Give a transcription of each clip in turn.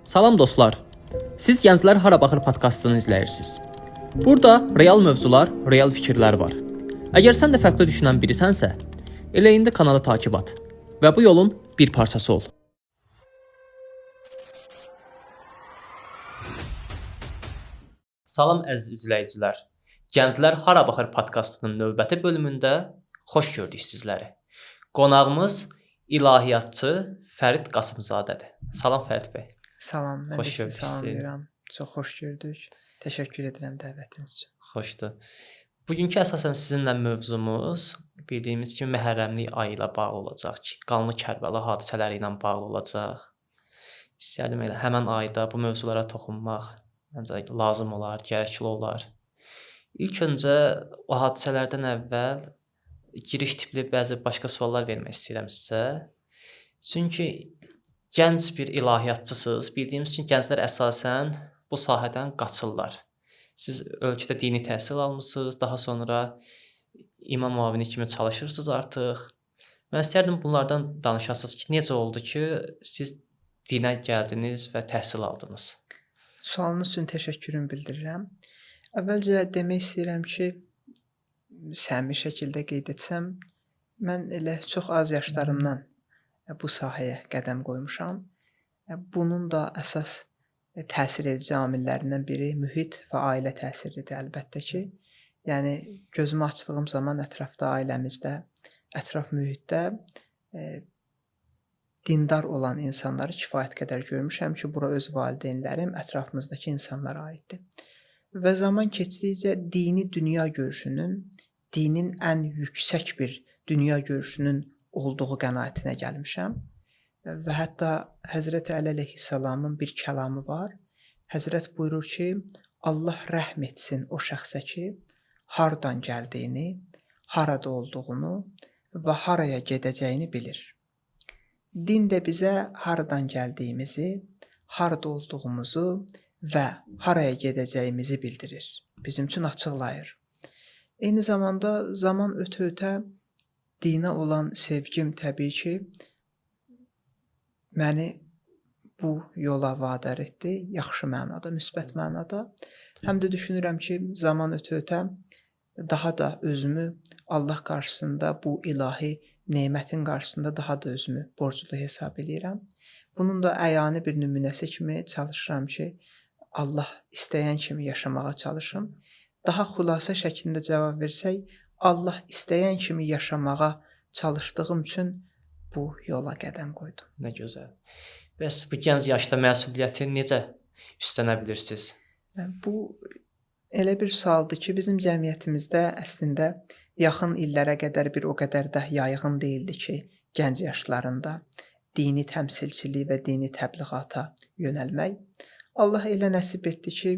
Salam dostlar. Siz Gənclər Hara Baxır podkastını izləyirsiniz. Burada real mövzular, real fikirlər var. Əgər sən də fərqli düşünən birisənsə, elə indi kanalı takib et və bu yolun bir parçası ol. Salam əziz izləyicilər. Gənclər Hara Baxır podkastının növbəti bölümündə xoş gördük sizləri. Qonağımız ilahiyyatçı Fərid Qasımzadədir. Salam Fərid bəy. Salam, mən Xoş də sizi gördük salamlayıram. Çox xoş gördük. Təşəkkür edirəm dəvətiniz üçün. Xoşdur. Bugünkü əsasən sizinlə mövzumuz bildiyimiz kimi Məhərrəmlik ayı ilə bağlı olacaq ki, qanlı Kərbəla hadisələri ilə bağlı olacaq. İstərdim elə həmin ayda bu mövzulara toxunmaq məncə lazım olar, gərəkli olar. İlk öncə o hadisələrdən əvvəl giriş tipli bəzi başqa suallar vermək istəyirəm sizə. Çünki gənc bir ilahiyyatçısınız. Bildiyimiz kimi gənclər əsasən bu sahədən qaçırlar. Siz ölkədə dini təhsil almısınız, daha sonra imam müavini kimi çalışırsınız artıq. Mən istərdim bunlardan danışasınız ki, necə oldu ki, siz dinə gəldiniz və təhsil aldınız? Sualınız üçün təşəkkürümü bildirirəm. Əvvəlcə demək istəyirəm ki, səmimi şəkildə qeyd etsəm, mən elə çox az yaşlarımdan bu sahəyə qədəm qoymuşam. Bunun da əsas təsir edici amillərindən biri mühit və ailə təsiridir əlbəttə ki. Yəni gözümü açdığım zaman ətrafda ailəmizdə, ətraf mühitdə dindar olan insanları kifayət qədər görmüşəm ki, bura öz valideynlərim, ətrafımızdakı insanlara aiddir. Və zaman keçdikcə dini dünya görüşünün, dinin ən yüksək bir dünya görüşünün olduğu qənaətinə gəlmişəm. Və hətta Həzrəti Əli əleyhissalamın bir kəlamı var. Həzrət buyurur ki, Allah rəhm etsin o şəxsə ki, hardan gəldiyini, harada olduğunu və haraya gedəcəyini bilir. Din də bizə hardan gəldiyimizi, harada olduğumuzu və haraya gedəcəyimizi bildirir. Bizim üçün açıqlayır. Eyni zamanda zaman ötə-ötə dinə olan sevgim təbii ki, məni bu yola vadar etdi, yaxşı mənada, müsbət mənada. Həm də düşünürəm ki, zaman ötə-ötə daha da özümü Allah qarşısında, bu ilahi nemətin qarşısında daha da özümü borclu hesab edirəm. Bunun da əyani bir nümunəsi kimi çalışıram ki, Allah istəyən kimi yaşamağa çalışım. Daha xülasə şəklində cavab versək, Allah istəyən kimi yaşamağa çalışdığım üçün bu yola qədəm qoydum. Nə gözəl. Bəs bu gənc yaşda məsuliyyəti necə üstlənə bilirsiniz? Bu elə bir sualdır ki, bizim cəmiyyətimizdə əslində yaxın illərə qədər bir o qədər də yayğın deyildi ki, gənc yaşlarında dini təmsilçilik və dini təbliğata yönəlmək. Allah elə nəsib etdi ki,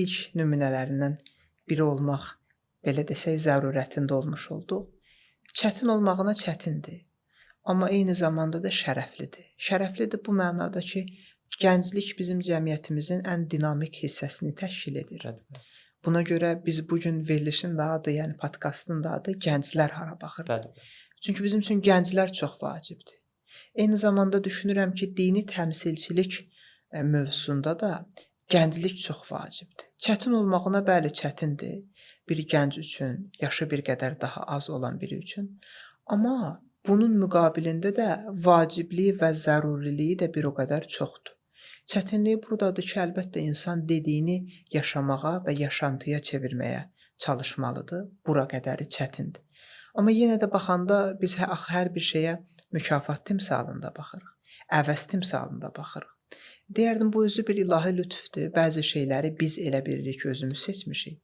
ilk nümunələrindən biri olmaq, belə desək, zərurətində olmuş olduq. Çətin olmağına çətindir, amma eyni zamanda da şərəflidir. Şərəflidir bu mənada ki, gənclik bizim cəmiyyətimizin ən dinamik hissəsini təşkil edir. Buna görə biz bugün verilişin də adı, yəni podkastın da adı Gənclər Hara Baxır. Çünki bizim üçün gənclər çox vacibdir. Eyni zamanda düşünürəm ki, dini təmsilçilik mövzusunda da gənclik çox vacibdir. Çətin olmağına bəli çətindir bir gənc üçün, yaşı bir qədər daha az olan biri üçün. Amma bunun müqabilində də vacibliyi və zəruriliyi də bir o qədər çoxdur. Çətinliyi buradadır ki, əlbəttə insan dediyini yaşamağa və yaşantıya çevirməyə çalışmalıdır. Bura qədəri çətindir. Amma yenə də baxanda biz hər bir şeyə mükafat timsalında baxırıq, əvəz timsalında baxırıq. Deyərdim, bu özü bir ilahi lütfdur. Bəzi şeyləri biz elə bilirik ki, özümüz seçmişik.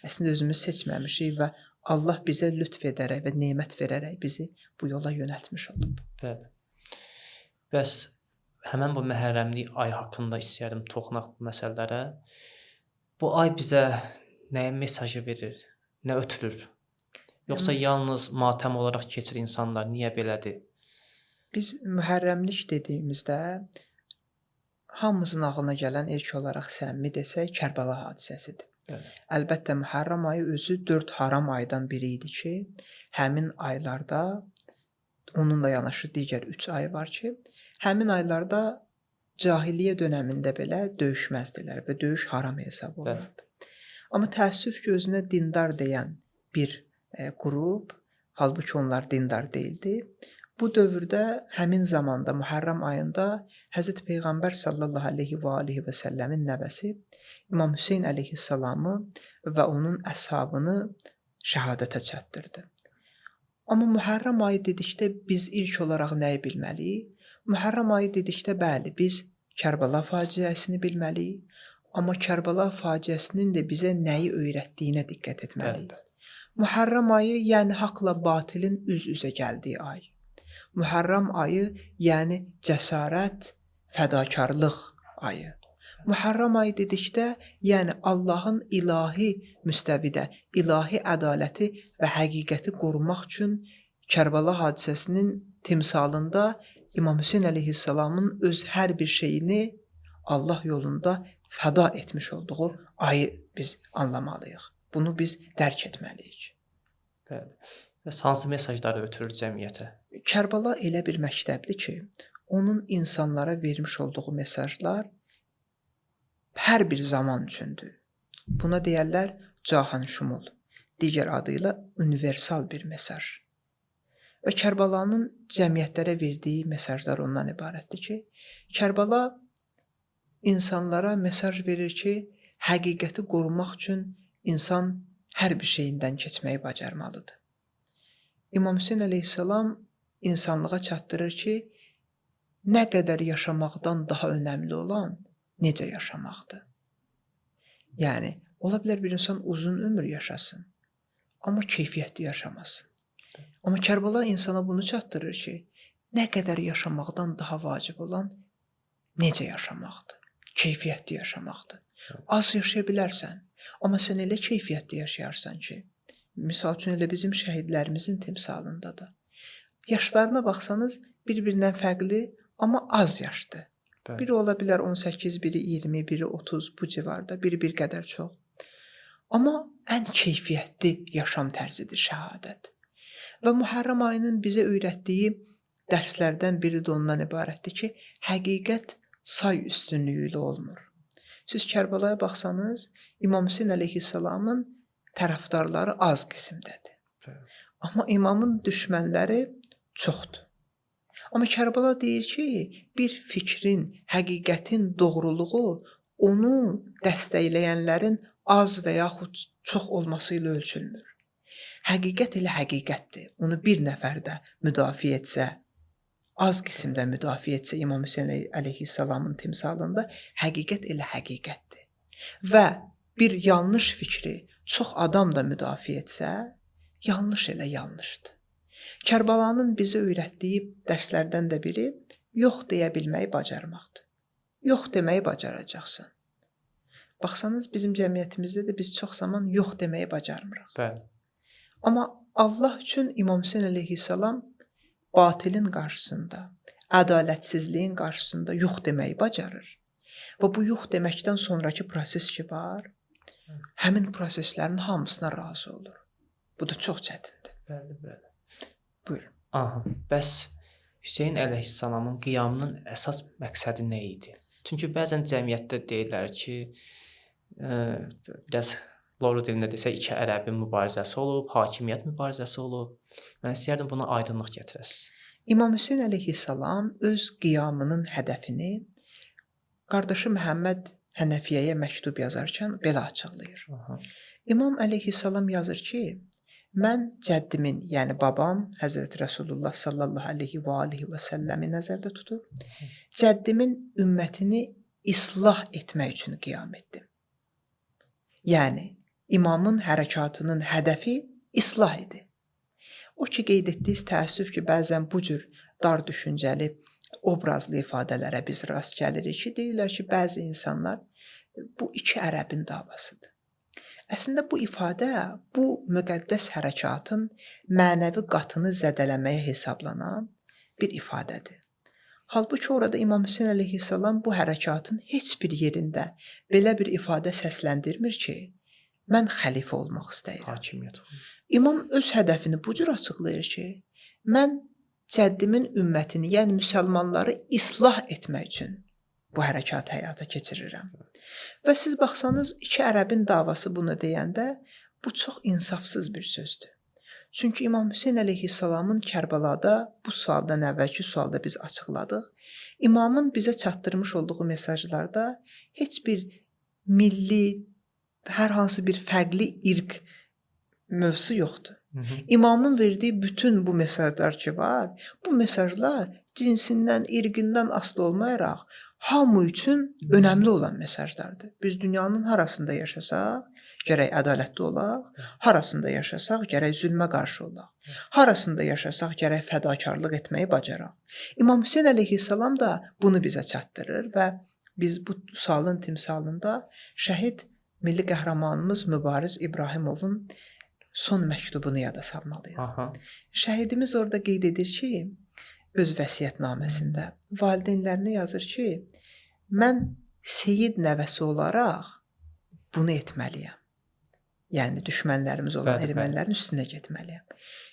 Əslində özümüz seçməmişik və Allah bizə lütf edərək və nemət verərək bizi bu yola yönəltmiş olub. Bəli. Bəs həmən bu Məhərrəmlik ayı haqqında istəyərdim toxunaq bu məsələlərə. Bu ay bizə nəyə mesajı verir, nə ötürür? Yoxsa yalnız matəm olaraq keçir insanlar, niyə belədir? Biz Məhərrəmlik dediyimizdə hamımızın ağlına gələn ilk olaraq səmimi desək, Kərbəla hadisəsidir. Evet. Əlbəttə Məhərrəm ayı özü 4 haram aydan biri idi ki, həmin aylarda, onunla yanaşı digər 3 ay var ki, həmin aylarda cahiliyyə dövründə belə döyüşməzdilər və döyüş haram hesab olunurdu. Amma təəssüf ki, özünə dindar deyən bir qrup, halbuki onlar dindar deyildi. Bu dövrdə həmin zamanda Muharram ayında Həzrət Peyğəmbər sallallahu əleyhi və alihi və səlləmin nəvəsi İmam Hüseyn əleyhissalamı və onun əshabını şəhadətə çatdırdı. Amma Muharram ayı dedikdə biz ilk olaraq nəyi bilməliyik? Muharram ayı dedikdə bəli, biz Kərbəla faciəsini bilməliyik, amma Kərbəla faciəsinin də bizə nəyi öyrətdiyinə diqqət etməliyik. Muharram ayı yəni haqla batilin üz-üzə gəldiyi ay. Muharram ayı yəni cəsarət, fədakarlıq ayı. Muharram ayı dedikdə yəni Allahın ilahi müstəvidə, ilahi ədaləti və həqiqəti qorumaq üçün Kərbəla hadisəsinin timsalında İmam Hüseyn əleyhissalamın öz hər bir şeyini Allah yolunda fəda etmiş olduğu ayı biz anlamalıyıq. Bunu biz dərk etməliyik. Bəli. Bəs hansı mesajları ötürür cəmiyyətə? Kərbəla elə bir məktəbdir ki, onun insanlara vermiş olduğu mesajlar hər bir zaman üçündür. Buna deyərlər cahan şumul, digər adı ilə universal bir mesaj. Və Kərbəlanın cəmiyyətlərə verdiyi mesajlar ondan ibarətdir ki, Kərbəla insanlara mesaj verir ki, həqiqəti qorumaq üçün insan hər bir şeyindən keçməyi bacarmalıdır. İmam Hüseyn əleyhissalam insanlığa çatdırır ki, nə qədər yaşamaqdan daha önəmli olan necə yaşamaqdır. Yəni, ola bilər bir insan uzun ömür yaşasın, amma keyfiyyətli yaşamasın. Amma Kərbəla insana bunu çatdırır ki, nə qədər yaşamaqdan daha vacib olan necə yaşamaqdır, keyfiyyətli yaşamaqdır. Az yaşaya bilərsən, amma sən elə keyfiyyətli yaşayarsan ki, misal üçün elə bizim şəhidlərimizin timsalındadır. Yaşlarına baxsanız bir-birindən fərqli, amma az yaşdır. Biri ola bilər 18, biri 20, biri 30 bu civarda, biri bir qədər çox. Amma ən keyfiyyətli yaşam tərzidir şəhadət. Və Muharram ayının bizə öyrətdiyi dərslərdən biri də ondan ibarətdir ki, həqiqət say üstünlüyü ilə olmur. Siz Kərbəlaya baxsanız, İmam Hüseyn əleyhissalamın tərəfdarları az qismdədir. Amma imamın düşmənləri çoxdur. Amma Kərbəla deyir ki, bir fikrin, həqiqətin doğruluğu onu dəstəkləyənlərin az və yaxud çox olması ilə ölçülmür. Həqiqət elə həqiqətdir. Onu bir nəfər də müdafiə etsə, az qismdə müdafiə etsə İmam Hüseyn əleyhissalamın timsalında həqiqət elə həqiqətdir. Və bir yanlış fikri çox adam da müdafiə etsə, yanlış elə yanlışdır. Kərbəlanın bizə öyrətdiyi dərslərdən də biri yox deyə bilməyi bacarmaqdır. Yox deməyi bacaracaqsın. Baxsanız bizim cəmiyyətimizdə də biz çox zaman yox deməyi bacarmırıq. Bəli. Amma Allah üçün İmam Hüseyn əleyhissalam batilin qarşısında, ədalətsizliyin qarşısında yox deməyi bacarır. Və bu yox deməkdən sonraki proses ki var, həmin proseslərin hamısına razı olur. Bu da çox çətindir. Bəli, bəli. Buyurun. Aha, bəs Hüseyn əleyhissalamın qiyamının əsas məqsədi nə idi? Çünki bəzən cəmiyyətdə deyirlər ki, biraz Loru dilində desək, iki ərəbin mübarizəsi olub, hakimiyyət mübarizəsi olub. Mən istəyərdim buna aydınlıq gətirəsiniz. İmam Hüseyn əleyhissalam öz qiyamının hədəfini qardaşı Məhəmməd Hənəfiyyəyə məktub yazarkən belə açıqlayır. Aha. İmam əleyhissalam yazır ki, mən cəddimin, yəni babam Həzrət Rəsulullah sallallahu əleyhi və alihi və səlləmi nəzərdə tutub, cəddimin ümmətini islah etmək üçün qiyam etdim. Yəni, imamın hərəkatının hədəfi islah idi. O ki, qeyd etdiyiniz təəssüf ki, bəzən bu cür dar düşüncəli, obrazlı ifadələrə biz rast gəlirik ki, deyirlər ki, bəzi insanlar bu iki ərəbin davasıdır. Əslində bu ifadə, bu müqəddəs hərəkatın mənəvi qatını zədələməyə hesablanan bir ifadədir. Halbuki orada İmam Hüseyn əleyhissalam bu hərəkatın heç bir yerində belə bir ifadə səsləndirmir ki, mən xəlifə olmaq istəyirəm. Hakimiyyət. İmam öz hədəfini bu cür açıqlayır ki, mən cəddimin ümmətini, yəni müsəlmanları islah etmək üçün bu hərəkatı həyata keçirirəm. Və siz baxsanız, iki ərəbin davası bunu deyəndə bu çox insafsız bir sözdür. Çünki İmam Hüseyn əleyhissalamın Kərbəlada bu sualdan əvvəlki sualda biz açıqladıq. İmamın bizə çatdırmış olduğu mesajlarda heç bir milli, hər hansı bir fərqli irq mövzusu yoxdur. İmamın verdiyi bütün bu mesajlar ki var, bu mesajlar cinsindən, irqindən asılı olmayaraq hamı üçün önəmli olan mesajlardır. Biz dünyanın harasında yaşasaq, gərək ədalətli olaq, harasında yaşasaq, gərək zülmə qarşı olaq, harasında yaşasaq, gərək fədakarlıq etməyi bacaraq. İmam Hüseyn əleyhissalam da bunu bizə çatdırır və biz bu sualın timsalında şəhid milli qəhrəmanımız Mübariz İbrahimovun son məktubunu yada salmalıyıq. Şəhidimiz orada qeyd edir ki, öz vəsiyyətnaməsində valideynlərinə yazır ki, mən Seyid nəvəsi olaraq bunu etməliyəm. Yəni düşmənlərimiz olan ermənilərin üstünə getməliyəm.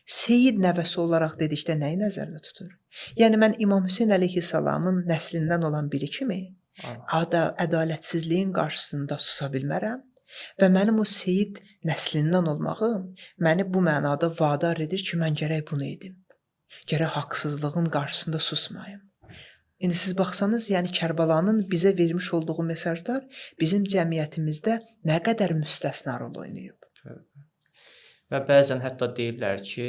Seyid nəvəsi olaraq dedikdə nəyi nəzərdə tutur? Yəni mən İmam Hüseyn əleyhissalamın nəslindən olan biri kimi ədalətsizliyin qarşısında susa bilmərəm və mənim o Seyid nəslindən olmağım məni bu mənada vadar edir ki, mən gərək bunu edim. Gərək haqsızlığın qarşısında susmayım. İndi siz baxsanız, yəni Kərbəlanın bizə vermiş olduğu mesajlar bizim cəmiyyətimizdə nə qədər müstəsna rol oynayıb. Və bəzən hətta deyirlər ki,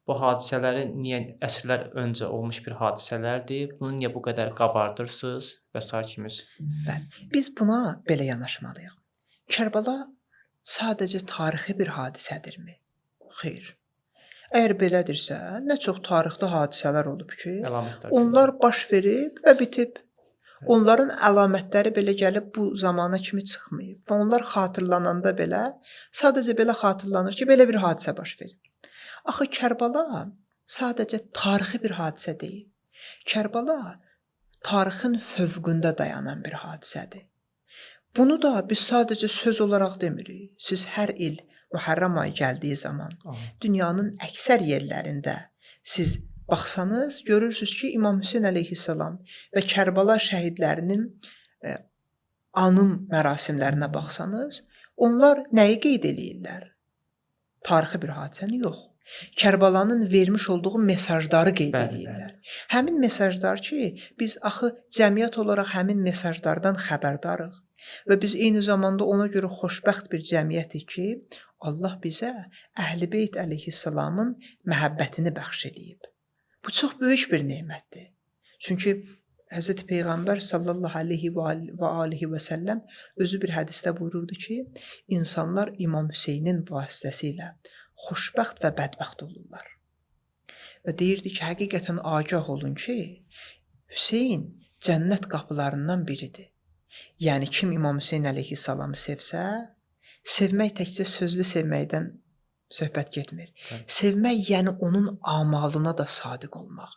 bu hadisələri niyə əsrlər öncə olmuş bir hadisələrdir, bunu niyə bu qədər qabardırsınız və s. kimi. Bəli, biz buna belə yanaşmalıyıq. Kərbəla sadəcə tarixi bir hadisədirmi? Xeyr. Əgər belədirsə, nə çox tarixli hadisələr olub ki, onlar baş verib və bitib. Onların əlamətləri belə gəlib bu zamana kimi çıxmayıb və onlar xatırlananda belə, sadəcə belə xatırlanır ki, belə bir hadisə baş verib. Axı Kərbəla sadəcə tarixi bir hadisə deyil. Kərbəla tarixin fövqündə dayanan bir hadisədir. Bunu da biz sadəcə söz olaraq demirik. Siz hər il Muharram ayı gəldiyi zaman dünyanın əksər yerlərində siz baxsanız, görürsünüz ki, İmam Hüseyn əleyhissalam və Kərbəla şəhidlərinin anım mərasimlərinə baxsanız, onlar nəyi qeyd eləyirlər? Tarixi bir hadisəni yox. Kərbəlanın vermiş olduğu mesajları qeyd eləyirlər. Həmin mesajlar ki, biz axı cəmiyyət olaraq həmin mesajlardan xəbərdarıq və biz eyni zamanda ona görə xoşbəxt bir cəmiyyətik ki, Allah bizə Əhl-i Beyt əleyhissalamın məhəbbətini bəxş edib. Bu çox böyük bir nemətdir. Çünki Hz. Peyğəmbər sallallahu aleyhi və alihi və səlləm özü bir hədisdə buyururdu ki, insanlar İmam Hüseynin vasitəsilə xoşbəxt və bədbəxt olurlar. Və deyirdi ki, həqiqətən agah olun ki, Hüseyn cənnət qapılarından biridir. Yəni kim İmam Hüseyn əleyhissalamı sevsə, sevmək təkcə sözlü sevməkdən söhbət getmir. Sevmək, yəni onun amalına da sadiq olmaq.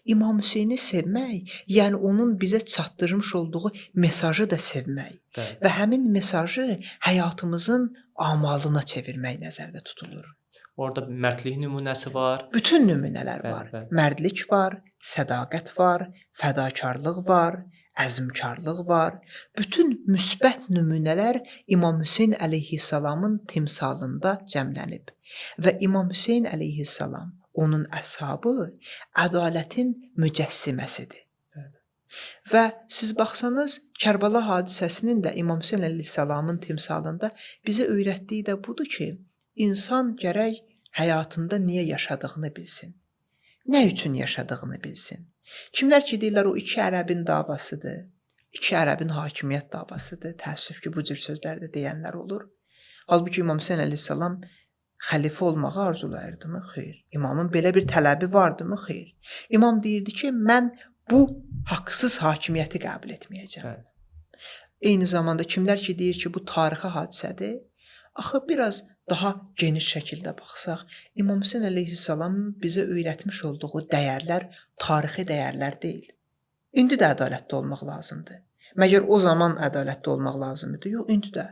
İmam Hüseyni sevmək, yəni onun bizə çatdırmış olduğu mesajı da sevmək və həmin mesajı həyatımızın amalına çevirmək nəzərdə tutulur. Orada mərdlik nümunəsi var. Bütün nümunələr var. Mərdlik var, sədaqət var, fədakarlıq var, əzmkarlıq var. Bütün müsbət nümunələr İmam Hüseyn əleyhissalamın timsalında cəmlənib. Və İmam Hüseyn əleyhissalam, onun əshabı ədalətin mücəssiməsidir. Və siz baxsanız, Kərbəla hadisəsinin də İmam Hüseyn əleyhissalamın timsalında bizə öyrətdiyi də budur ki, insan gərək həyatında niyə yaşadığını bilsin. Nə üçün yaşadığını bilsin. Kimlər ki, deyirlər, o iki ərəbin davasıdır, iki ərəbin hakimiyyət davasıdır. Təəssüf ki, bu cür sözlər də deyənlər olur. Halbuki İmam Hüseyn əleyhissalam xəlifə olmağı arzulayırdımı? Xeyr. İmamın belə bir tələbi vardımı? Xeyr. İmam deyirdi ki, mən bu haqsız hakimiyyəti qəbul etməyəcəm. Eyni zamanda kimlər ki, deyir ki, bu tarixi hadisədir, axı biraz daha geniş şəkildə baxsaq, İmam Hüseyn əleyhissalamın bizə öyrətmiş olduğu dəyərlər tarixi dəyərlər deyil. İndi də ədalətli olmaq lazımdır. Məgər o zaman ədalətli olmaq lazımdır? Yox, indi də.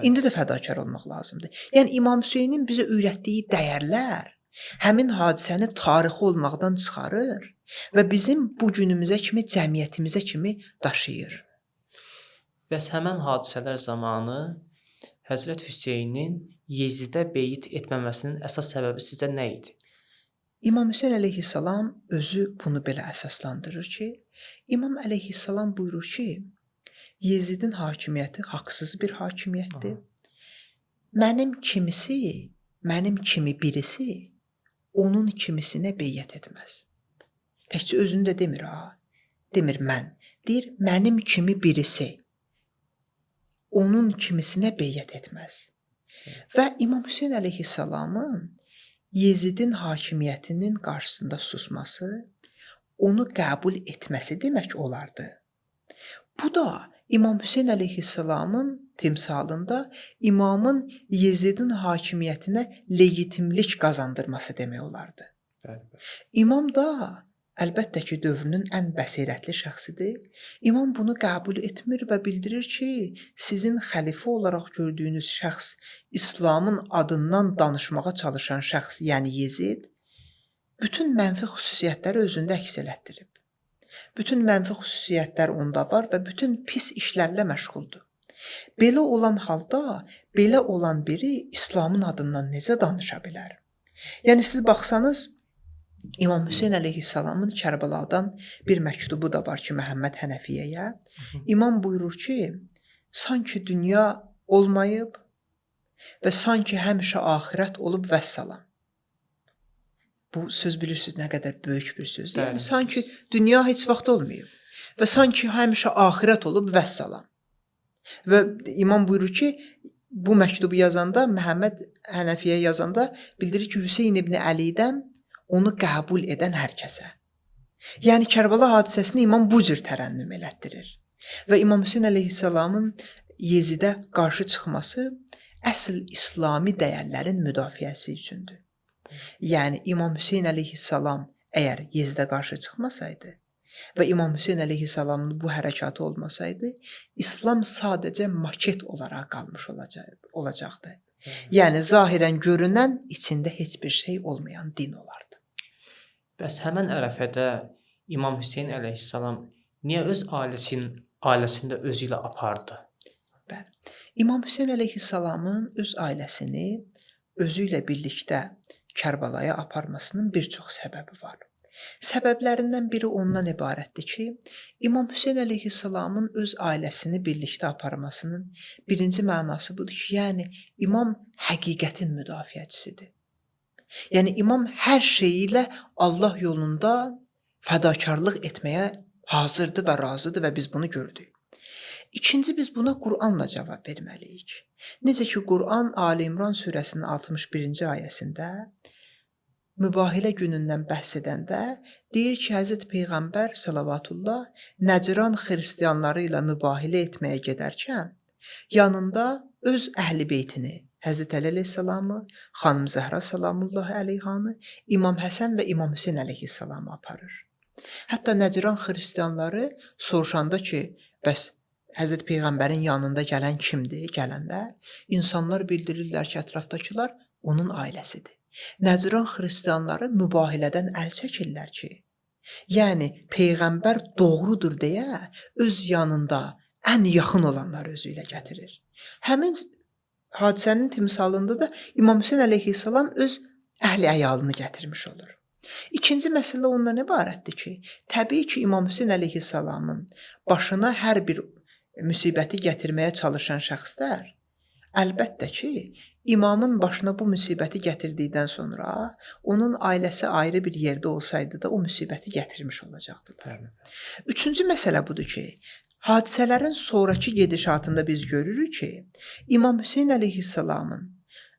İndi də fədakar olmaq lazımdır. Yəni İmam Hüseynin bizə öyrətdiyi dəyərlər həmin hadisəni tarixi olmaqdan çıxarır və bizim bu günümüzə kimi, cəmiyyətimizə kimi daşıyır. Bəs həmən hadisələr zamanı Həzrət Hüseynin Yezidə beyit etməməsinin əsas səbəbi sizcə nə idi? İmam Hüseyn əleyhissalam özü bunu belə əsaslandırır ki, İmam əleyhissalam buyurur ki, Yezidin hakimiyyəti haqsız bir hakimiyyətdir. Mənim kimi birisi onun kimisinə beyyət etməz. Təkcə özünü də demir ha. Demir mən. Deyir mənim kimi birisi onun kimisinə beyyət etməz. Və İmam Hüseyn əleyhissalamın Yezidin hakimiyyətinin qarşısında susması, onu qəbul etməsi demək olardı. Bu da İmam Hüseyn əleyhissalamın timsalında imamın Yezidin hakimiyyətinə legitimlik qazandırması demək olardı. İmam da əlbəttə ki, dövrünün ən bəsirətli şəxsidir. İmam bunu qəbul etmir və bildirir ki, sizin xəlifə olaraq gördüyünüz şəxs, İslamın adından danışmağa çalışan şəxs, yəni Yezid, bütün mənfi xüsusiyyətləri özündə əks elətdirib. Bütün mənfi xüsusiyyətlər onda var və bütün pis işlərlə məşğuldur. Belə olan halda, belə olan biri İslamın adından necə danışa bilər? Yəni siz baxsanız, İmam Hüseyn əleyhissalamın Kərbəladan bir məktubu da var ki, Məhəmməd Hənəfiyyəyə. İmam buyurur ki, sanki dünya olmayıb və sanki həmişə axirət olub vəssalam. Bu söz bilirsiniz nə qədər böyük bir sözdür. Yəni sanki dünya heç vaxt olmayıb və sanki həmişə axirət olub vəssalam. Və İmam buyurur ki, bu məktubu yazanda, Məhəmməd Hənəfiyyə yazanda bildirir ki, Hüseyn ibn Əlidən onu qəbul edən hər kəsə. Yəni Kərbəla hadisəsini İmam bu cür tərənnüm elətdirir. Və İmam Hüseyn əleyhissalamın Yezidə qarşı çıxması əsl İslami dəyərlərin müdafiəsi üçündür. Yəni İmam Hüseyn əleyhissalam əgər Yezidə qarşı çıxmasaydı və İmam Hüseyn əleyhissalamın bu hərəkatı olmasaydı, İslam sadəcə maket olaraq qalmış olacaqdı. Yəni zahirən görünən, içində heç bir şey olmayan din olardı. Bəs həmən ərəfədə İmam Hüseyn əleyhissalam niyə öz ailəsində özü ilə apardı? Bəli. İmam Hüseyn əleyhissalamın öz ailəsini özü ilə birlikdə Kərbalaya aparmasının bir çox səbəbi var. Səbəblərindən biri ondan ibarətdir ki, İmam Hüseyn əleyhissalamın öz ailəsini birlikdə aparmasının birinci mənası budur ki, yəni İmam həqiqətin müdafiəçisidir. Yəni İmam hər şeyi ilə Allah yolunda fədakarlıq etməyə hazırdır və razıdır və biz bunu gördük. İkinci, biz buna Qur'anla cavab verməliyik. Necə ki, Qur'an Ali İmran surəsinin 61-ci ayəsində mübahilə günündən bəhs edəndə deyir ki, Həzrət Peyğəmbər salavatullah Nəcran xristianları ilə mübahilə etməyə gedərkən yanında öz əhl-i beytini, Həzrət Əli əleyhissalamı, xanım Zəhra salamullahi əleyhanı, İmam Həsən və İmam Hüseyn əleyhissalamı aparır. Hətta Nəcran xristianları soruşanda ki, bəs Həzrət Peyğəmbərin yanında gələn kimdir? Gələnlər, insanlar bildirirlər ki, ətrafdakılar onun ailəsidir. Nəcran xristianları mübahilədən əl çəkirlər ki, yəni Peyğəmbər doğrudur deyə öz yanında ən yaxın olanlar özü ilə gətirir. Həmin hadisənin timsalında da İmam Hüseyn əleyhissalam öz əhli-əyalını gətirmiş olur. İkinci məsələ ondan ibarətdir ki, təbii ki, İmam Hüseyn əleyhissalamın başına hər bir müsibəti gətirməyə çalışan şəxslər, əlbəttə ki, İmamın başına bu müsibəti gətirdikdən sonra onun ailəsi ayrı bir yerdə olsaydı da o müsibəti gətirmiş olacaqdılar. Üçüncü məsələ budur ki, hadisələrin sonrakı gedişatında biz görürük ki, İmam Hüseyn əleyhissalamın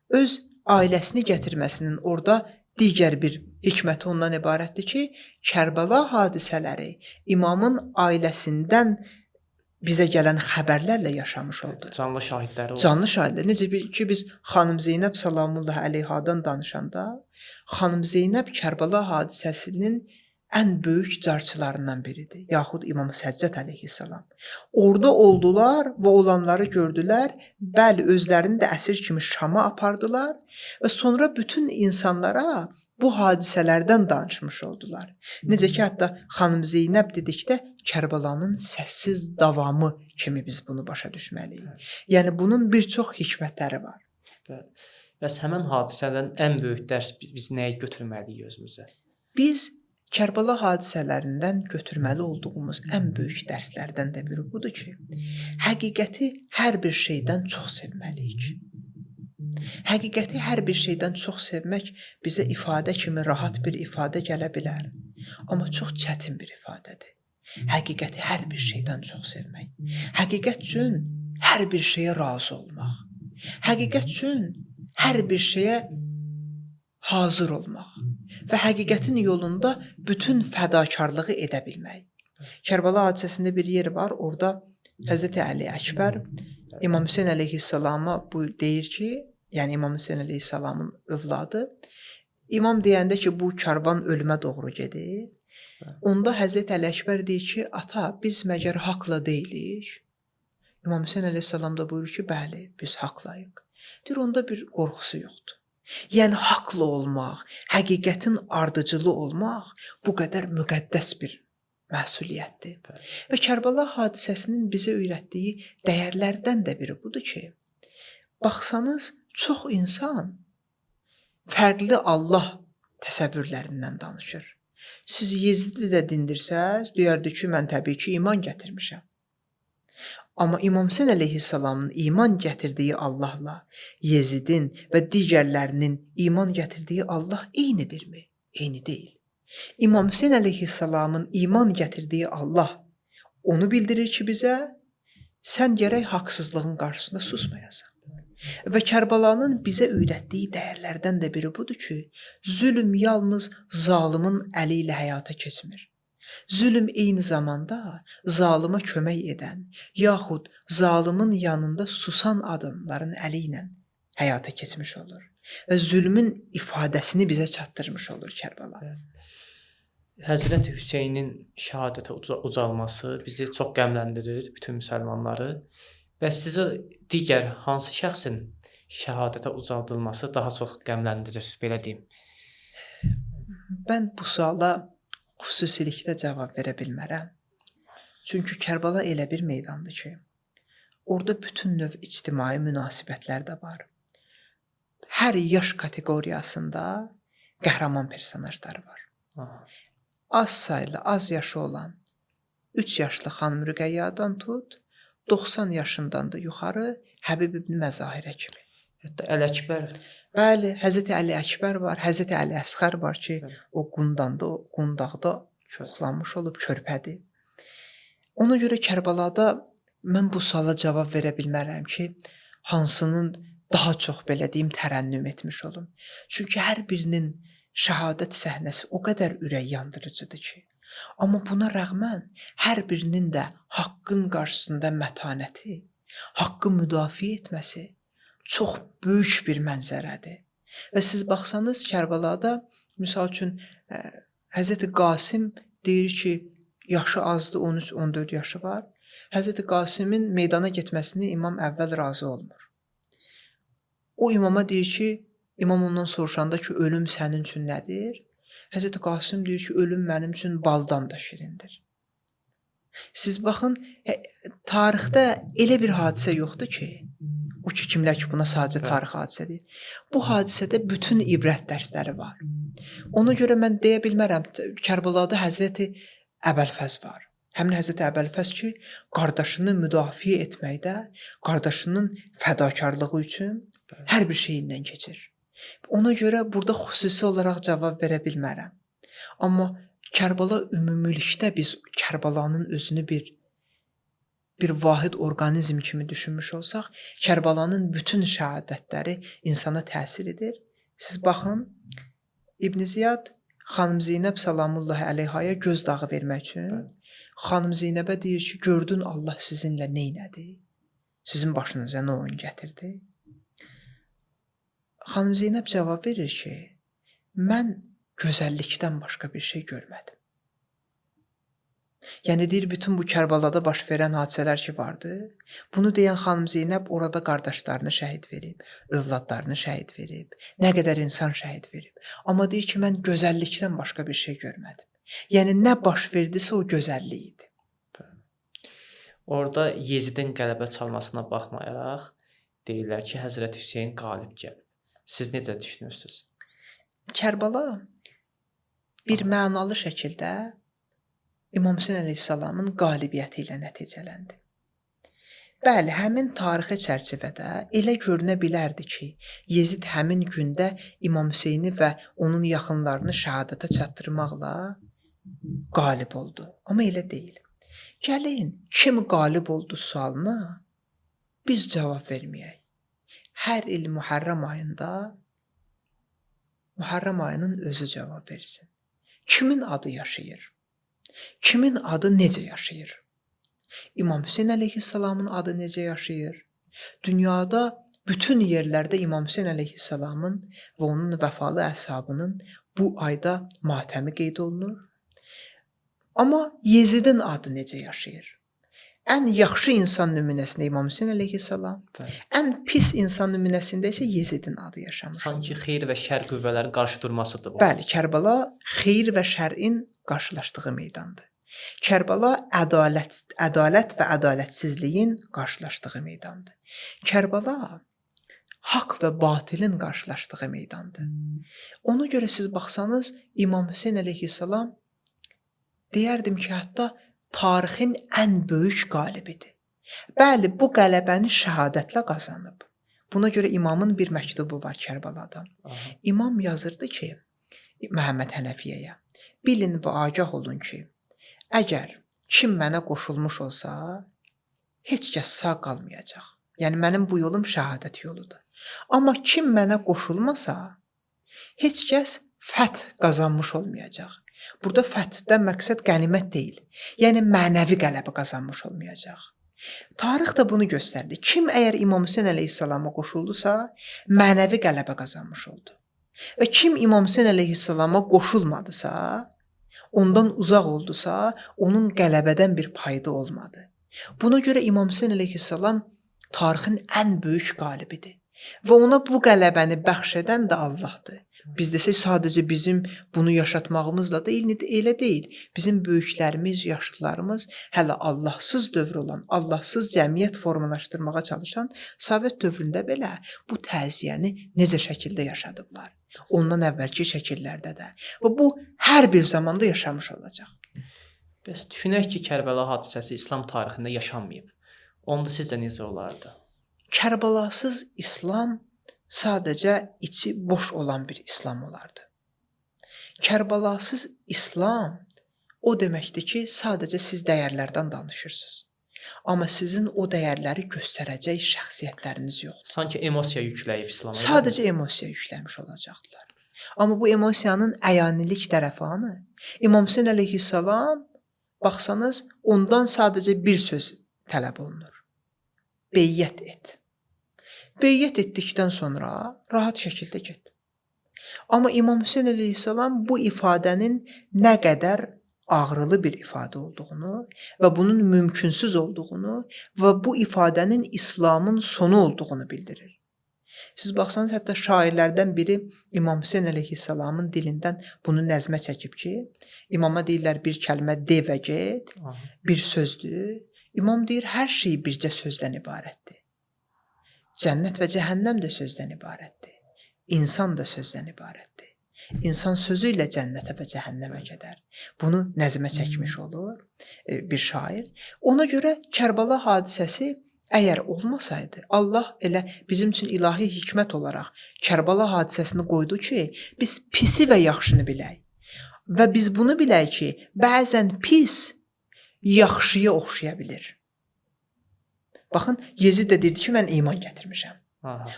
öz ailəsini gətirməsinin orada digər bir hikməti ondan ibarətdir ki, Kərbəla hadisələri İmamın ailəsindən bizə gələn xəbərlərlə yaşamış oldu. Canlı şahidləri oldu. Canlı şahidlər. Necə ki, biz xanım Zeynəb salamullahi əleyhadan danışanda, xanım Zeynəb Kərbəla hadisəsinin ən böyük carçılarından biridir. Yaxud İmam Səccət əleyhissalam. Orada oldular və olanları gördülər. Bəli, özlərini də əsir kimi Şama apardılar və sonra bütün insanlara bu hadisələrdən danışmış oldular. Necə ki, hətta xanım Zeynəb dedikdə Kərbəlanın səssiz davamı kimi biz bunu başa düşməliyik. Yəni bunun bir çox hikmətləri var. Bəs həmin hadisədən ən böyük dərs biz nəyi götürməliyik özümüzə? Biz Kərbəla hadisələrindən götürməli olduğumuz ən böyük dərslərdən də biri budur ki, həqiqəti hər bir şeydən çox sevməliyik. Həqiqəti hər bir şeydən çox sevmək bizə ifadə kimi rahat bir ifadə gələ bilər, amma çox çətin bir ifadədir. Həqiqəti hər bir şeydən çox sevmək. Həqiqət üçün hər bir şeyə razı olmaq. Həqiqət üçün hər bir şeyə hazır olmaq və həqiqətin yolunda bütün fədakarlığı edə bilmək. Kərbəla hadisəsində bir yer var, orada Həzrəti Əli Əkbər İmam Hüseyn əleyhissalama bu deyir ki, yəni İmam Hüseyn əleyhissalamın övladı, İmam deyəndə ki, bu karvan ölümə doğru gedir. Onda Həzrəti Əli Əkbər deyir ki, ata, biz məgər haqla deyilik? İmam Hüseyn əleyhissalam da buyurur ki, bəli, biz haqlayıq. Deyir, onda bir qorxusu yoxdur. Yəni, haqlı olmaq, həqiqətin ardıcılı olmaq bu qədər müqəddəs bir məsuliyyətdir. Və Kərbəla hadisəsinin bizə öyrətdiyi dəyərlərdən də biri budur ki, baxsanız, çox insan fərqli Allah təsəvvürlərindən danışır. Siz Yezidi də dindirsəz, deyərdi ki, mən təbii ki, iman gətirmişəm. Amma İmam Hüseyn əleyhissalamın iman gətirdiyi Allahla Yezidin və digərlərinin iman gətirdiyi Allah eynidirmi? Eyni deyil. İmam Hüseyn əleyhissalamın iman gətirdiyi Allah onu bildirir ki, bizə sən gərək haqsızlığın qarşısında susmayasan. Və Kərbəlanın bizə öyrətdiyi dəyərlərdən də biri budur ki, zülm yalnız zalımın əli ilə həyata keçmir. Zülm eyni zamanda zalıma kömək edən, yaxud zalımın yanında susan adamların əli ilə həyata keçmiş olur. Və zülmün ifadəsini bizə çatdırmış olur Kərbəla. Həzrət Hüseynin şəhadətə ucalması bizi çox qəmləndirir, bütün müsəlmanları. Və sizə digər hansı şəxsin şəhadətə ucaldılması daha çox qəmləndirir, belə deyim? Mən bu suala xüsusilikdə cavab verə bilmərəm. Çünki Kərbəla elə bir meydandır ki, orada bütün növ ictimai münasibətlər də var. Hər yaş kateqoriyasında qəhrəman personajlar var. Az saylı, az yaşı olan 3 yaşlı xanım Rüqəyyadan tut, 90 yaşından da yuxarı Həbib ibn Məzahirə kimi. Hətta Əli Əkbər. Bəli, Həzrəti Əli Əkbər var, Həzrəti Əli Əsğər var ki, o qundaqda çoxlanmış olub, körpədir. Ona görə Kərbəlada mən bu suala cavab verə bilmərəm ki, hansının daha çox belə deyim tərənnüm etmiş olum. Çünki hər birinin şəhadət səhnəsi o qədər ürək yandırıcıdır ki, amma buna rəğmən hər birinin də haqqın qarşısında mətanəti, haqqı müdafiə etməsi çox böyük bir mənzərədir. Və siz baxsanız Kərbəlada, misal üçün, Həzrəti Qasım deyir ki, yaşı azdır, 13-14 yaşı var. Həzrəti Qasımın meydana getməsini imam əvvəl razı olmur. O imama deyir ki, imam ondan soruşanda ki, ölüm sənin üçün nədir? Həzrəti Qasım deyir ki, ölüm mənim üçün baldan da şirindir. Siz baxın, tarixdə elə bir hadisə yoxdur ki, o ki, kimlər ki, buna sadəcə tarix hadisədir. Bu hadisədə bütün ibrət dərsləri var. Ona görə mən deyə bilmərəm, Kərbəlada Həzrəti Əbəlfəz var. Həmin Həzrəti Əbəlfəz ki, qardaşını müdafiə etməkdə, qardaşının fədakarlığı üçün hər bir şeyindən keçir. Ona görə burada xüsusi olaraq cavab verə bilmərəm. Amma Kərbəla ümumilikdə biz Kərbəlanın özünü bir vahid orqanizm kimi düşünmüş olsaq, Kərbəlanın bütün şəhadətləri insana təsir edir. Siz baxın, İbn Ziyad xanım Zeynəb salamullahi əleyhaya gözdağı vermək üçün xanım Zeynəbə deyir ki, gördün Allah sizinlə neynədi? Sizin başınıza nə oyun gətirdi? Xanım Zeynəb cavab verir ki, mən gözəllikdən başqa bir şey görmədim. Yəni deyir bütün bu Kərbalada baş verən hadisələr ki vardı. Bunu deyən xanım Zeynəb orada qardaşlarını şəhid verib, övladlarını şəhid verib, nə qədər insan şəhid verib. Amma deyir ki mən gözəllikdən başqa bir şey görmədim. Yəni nə baş verdisə o gözəllik idi. Orada Yezidin qələbə çalmasına baxmayaraq deyirlər ki, Həzrət Hüseyn qalib gəlib. Siz necə düşünürsüz? Kərbala bir mənalı şəkildə İmam Hüseyn əleyhissalamın qalibiyyəti ilə nəticələndi. Bəli, həmin tarixi çərçivədə elə görünə bilərdi ki, Yezid həmin gündə İmam Hüseyni və onun yaxınlarını şəhadətə çatdırmaqla qalib oldu. Amma elə deyil. Gəlin, kim qalib oldu sualına biz cavab verməyək. Hər il Muharrem ayında Muharrem ayının özü cavab versin. Kimin adı yaşayır? Kimin adı necə yaşayır? İmam Hüseyn əleyhissalamın adı necə yaşayır? Dünyada bütün yerlərdə İmam Hüseyn əleyhissalamın və onun vəfalı əshabının bu ayda matəmi qeyd olunur. Amma Yezidin adı necə yaşayır? Ən yaxşı insan nümunəsində İmam Hüseyn əleyhissalam, ən pis insan nümunəsində isə Yezidin adı yaşamış. Sanki xeyir və şər qüvvələrin qarşı durmasıdır bu. Bəli, Kərbala xeyir və şərin qarşılaşdığı meydandır. Kərbala ədalət və ədalətsizliyin qarşılaşdığı meydandır. Kərbala haqq və batilin qarşılaşdığı meydandır. Ona görə siz baxsanız İmam Hüseyn əleyhissalam deyərdim ki, hətta tarixin ən böyük qalibidir. Bəli, bu qələbəni şəhadətlə qazanıb. Buna görə imamın bir məktubu var Kərbalada. İmam yazırdı ki, Məhəmməd Hənəfiyyəyə, bilin və agah olun ki, əgər kim mənə qoşulmuş olsa, heç kəs sağ qalmayacaq. Yəni mənim bu yolum şəhadət yoludur. Amma kim mənə qoşulmasa, heç kəs fəth qazanmış olmayacaq. Burada fəthdən məqsəd qənimət deyil. Yəni mənəvi qələbə qazanmış olmayacaq. Tarix də bunu göstərdi. Kim əgər İmam Hüseyn əleyhissalama qoşuldusa, mənəvi qələbə qazanmış oldu. Və kim İmam Hüseyn əleyhissalama qoşulmadısa, ondan uzaq oldusa, onun qələbədən bir payı olmadı. Buna görə İmam Hüseyn əleyhissalam tarixin ən böyük qalibidir. Və ona bu qələbəni bəxş edən də Allahdır. Biz desək sadəcə bizim bunu yaşatmağımızla da elə deyil. Bizim böyüklərimiz, yaşlılarımız hələ Allahsız dövr olan, Allahsız cəmiyyət formalaşdırmağa çalışan Sovet dövründə belə bu təziyyəni necə şəkildə yaşadıblar. Ondan əvvəlki şəkillərdə də. Və bu hər bir zamanda yaşamış olacaq. Bəs düşünək ki, Kərbəla hadisəsi İslam tarixində yaşanmayıb. Onda sizcə necə olardı? Kərbəlasız İslam sadəcə içi boş olan bir İslam olardı. Kərbəlasız İslam o deməkdir ki, sadəcə siz dəyərlərdən danışırsınız. Amma sizin o dəyərləri göstərəcək şəxsiyyətləriniz yoxdur. Sanki emosiya yükləyib İslama. Sadəcə emosiya yükləmiş olacaqdılar. Amma bu emosiyanın əyanilik tərəfi hanı? İmam Hüseyn əleyhissalam baxsanız ondan sadəcə bir söz tələb olunur. Beyyət et. Beyyət etdikdən sonra rahat şəkildə get. Amma İmam Hüseyn əleyhissalam bu ifadənin nə qədər ağrılı bir ifadə olduğunu və bunun mümkünsüz olduğunu və bu ifadənin İslamın sonu olduğunu bildirir. Siz baxsanız hətta şairlərdən biri İmam Hüseyn əleyhissalamın dilindən bunu nəzmə çəkib ki, imama deyirlər bir kəlmə de və get, bir sözdür. İmam deyir hər şey bircə sözdən ibarətdir. Cənnət və cəhənnəm də sözdən ibarətdir. İnsan da sözdən ibarətdir. İnsan sözü ilə cənnətə və cəhənnəmə gedər. Bunu nəzmə çəkmiş olur bir şair. Ona görə Kərbala hadisəsi əgər olmasaydı, Allah elə bizim üçün ilahi hikmət olaraq Kərbala hadisəsini qoydu ki, biz pisi və yaxşını bilək. Və biz bunu bilək ki, bəzən pis yaxşıya oxşaya bilir. Baxın, Yezid də deyirdi ki, mən iman gətirmişəm.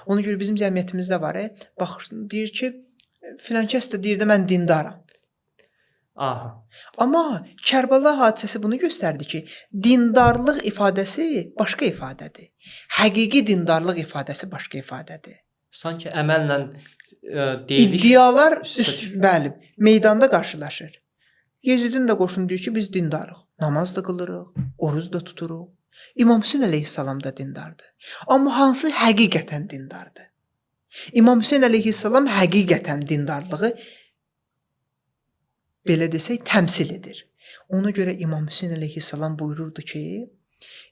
Ona görə bizim cəmiyyətimizdə var. Bax, deyir ki, filan kəs də deyir də mən dindaram. Amma Kərbala hadisəsi bunu göstərdi ki, dindarlıq ifadəsi başqa ifadədir. Həqiqi dindarlıq ifadəsi başqa ifadədir. Sanki əməllə deyiliş... İddialar, bəli, meydanda qarşılaşır. Yezidin də qoşunu deyir ki, biz dindarıq. namaz da qılırıq, oruc da tuturuq. İmam Hüseyn əleyhissalam da dindardır. Amma hansı həqiqətən dindardır? İmam Hüseyn əleyhissalam həqiqətən dindarlığı belə desək təmsil edir. Ona görə İmam Hüseyn əleyhissalam buyururdu ki,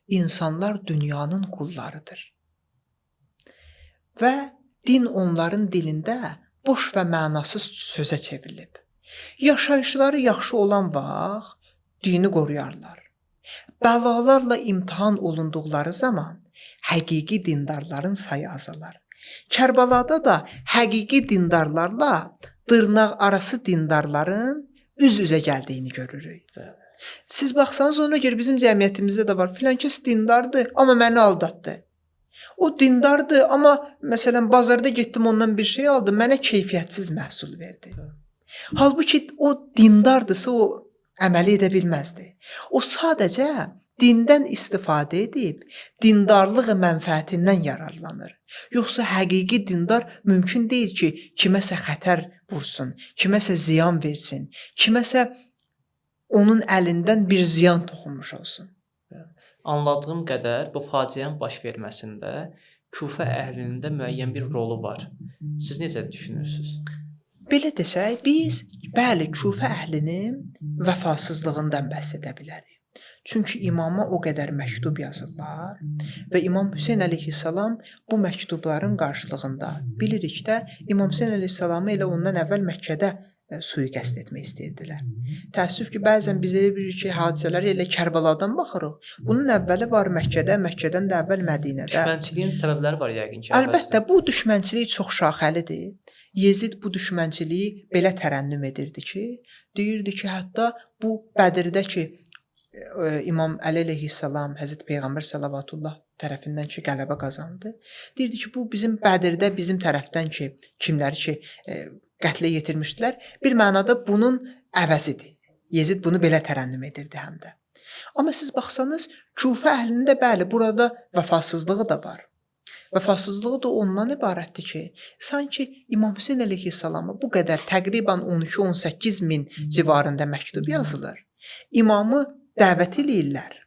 insanlar dünyanın qullarıdır. Və din onların dilində boş və mənasız sözə çevrilib. Yaşayışları yaxşı olan vaxt dini qoruyarlar. Bəlalarla imtahan olunduqları zaman həqiqi dindarların sayı azalar. Kərbalada da həqiqi dindarlarla dırnaq arası dindarların üz-üzə gəldiyini görürük. Siz baxsanız ona görə bizim cəmiyyətimizdə də var. Filankəs dindardır, amma məni aldatdı. O dindardır, amma məsələn bazarda getdim ondan bir şey aldım, mənə keyfiyyətsiz məhsul verdi. Halbuki o dindardırsa o əməli edə bilməzdi. O sadəcə dindən istifadə edib dindarlığı mənfəətindən yararlanır. Yoxsa həqiqi dindar mümkün deyil ki, kiməsə xətər vursun, kiməsə ziyan versin, kiməsə onun əlindən bir ziyan toxunmuş olsun. Anladığım qədər bu faciənin baş verməsində Kufə əhlinin də müəyyən bir rolu var. Siz necə düşünürsüz? Belə desək, biz bəli Kufə əhlinin vəfasızlığından bəhs edə bilərik. Çünki imama o qədər məktub yazırlar və İmam Hüseyn əleyhissalam bu məktubların qarşılığında bilirik də İmam Hüseyn əleyhissalamı elə ondan əvvəl Məkkədə sui-qəsd etmək istəyirdilər. Təəssüf ki, bəzən biz elə bilirik ki, hadisələri elə Kərbaladan baxırıq. Bunun əvvəli var Məkkədə, Məkkədən də əvvəl Mədinədə. Düşmənçiliyin səbəbləri var yəqin ki. Əlbəttə, bu düşmənçilik çox şaxəlidir. Yezid bu düşmənçiliyi belə tərənnüm edirdi ki, deyirdi ki, hətta bu Bədirdə ki, İmam Əli əleyhissalam, Həzrət Peyğəmbər səlavatullah tərəfindən ki, qələbə qazandı. Deyirdi ki, bu bizim Bədirdə bizim tərəfdən ki, kimləri ki, qətlə yetirmişdilər, bir mənada bunun əvəzidir. Yezid bunu belə tərənnüm edirdi həm də. Amma siz baxsanız, Kufə əhlində bəli, burada vəfasızlığı da var. Vəfasızlığı da ondan ibarətdir ki, sanki İmam Hüseyn əleyhissalama bu qədər təqribən 12-18 min civarında məktub yazılır. İmamı dəvət eləyirlər.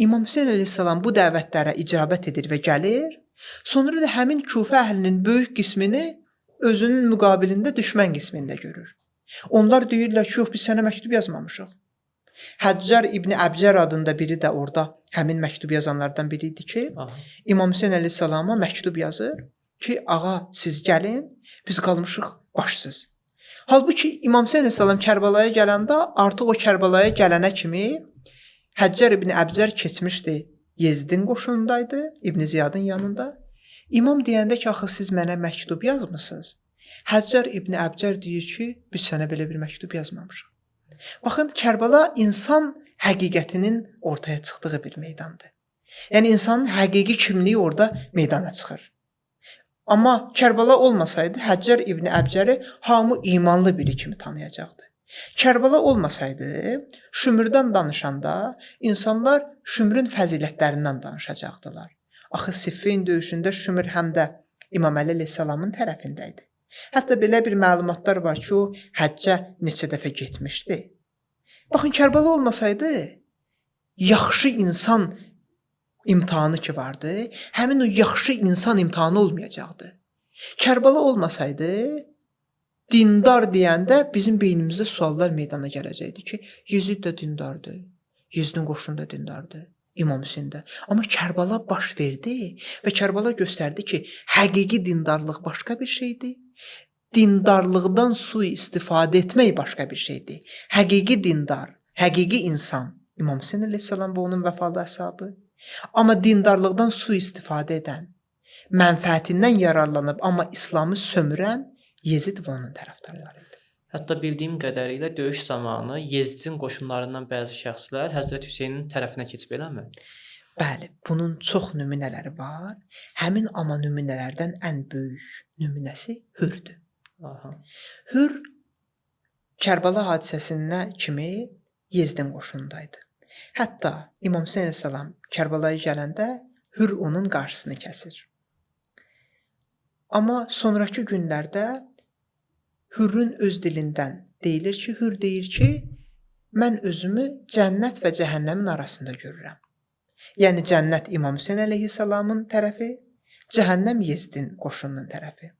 İmam Hüseyn əleyhissalam bu dəvətlərə icabət edir və gəlir. Sonra da həmin Kufə əhlinin böyük qismini özünün müqabilində düşmən qismində görür. Onlar deyirlər ki, yox, biz sənə məktub yazmamışıq. Həccar İbn Əbcər adında biri də orada həmin məktub yazanlardan biri idi ki, İmam Hüseyn əleyhissalama məktub yazır ki, ağa, siz gəlin, biz qalmışıq başsız. Halbuki İmam Hüseyn əleyhissalam Kərbalaya gələndə artıq o Kərbalaya gələnə kimi Həccar İbn Əbcər keçmişdi. Yezidin qoşunundaydı, İbn Ziyadın yanında. İmam deyəndə ki, axı siz mənə məktub yazmısınız. Həccar İbn Əbcər deyir ki, biz sənə belə bir məktub yazmamışıq. Baxın, Kərbala insan həqiqətinin ortaya çıxdığı bir meydandır. Yəni insanın həqiqi kimliyi orada meydana çıxır. Amma Kərbala olmasaydı, Həccar İbn Əbcəri hamı imanlı biri kimi tanıyacaqdı. Kərbala olmasaydı, Şümrdən danışanda insanlar Şümrün fəzilətlərindən danışacaqdılar. Axı Siffin döyüşündə Şümr həm də İmam Əli əleyhissalamın tərəfində idi. Hətta belə bir məlumatlar var ki, o həccə neçə dəfə getmişdi. Baxın, Kərbala olmasaydı, yaxşı insan imtahanı ki vardı, həmin o yaxşı insan imtahanı olmayacaqdı. Kərbala olmasaydı, dindar deyəndə bizim beynimizdə suallar meydana gələcəkdi ki, Yezid də dindardır, Yezidin qoşunu da dindardır, İmam Hüseyn də. Amma Kərbala baş verdi və Kərbala göstərdi ki, həqiqi dindarlıq başqa bir şeydir, dindarlıqdan sui-istifadə etmək başqa bir şeydir. Həqiqi dindar, həqiqi insan, İmam Hüseyn əleyhissalam və onun vəfalı əshabı. Amma dindarlıqdan sui-istifadə edən, mənfəətindən yararlanıb, amma İslamı sömürən Yezid və onun tərəfdarları idi. Hətta bildiyim qədərilə döyüş zamanı Yezidin qoşunlarından bəzi şəxslər Həzrət Hüseynin tərəfinə keçib, eləmi? Bəli, bunun çox nümunələri var. Həmin amma nümunələrdən ən böyük nümunəsi Hürdür. Hür Kərbala hadisəsinə kimi Yezidin qoşunundaydı. Hətta İmam Hüseyn əleyhissalam Kərbalaya gələndə Hür onun qarşısını kəsir. Amma sonrakı günlərdə Hürrün öz dilindən deyilir ki, Hür deyir ki, mən özümü cənnət və cəhənnəmin arasında görürəm. Yəni cənnət İmam Hüseyn əleyhissalamın tərəfi, cəhənnəm Yezdin qoşununun tərəfi.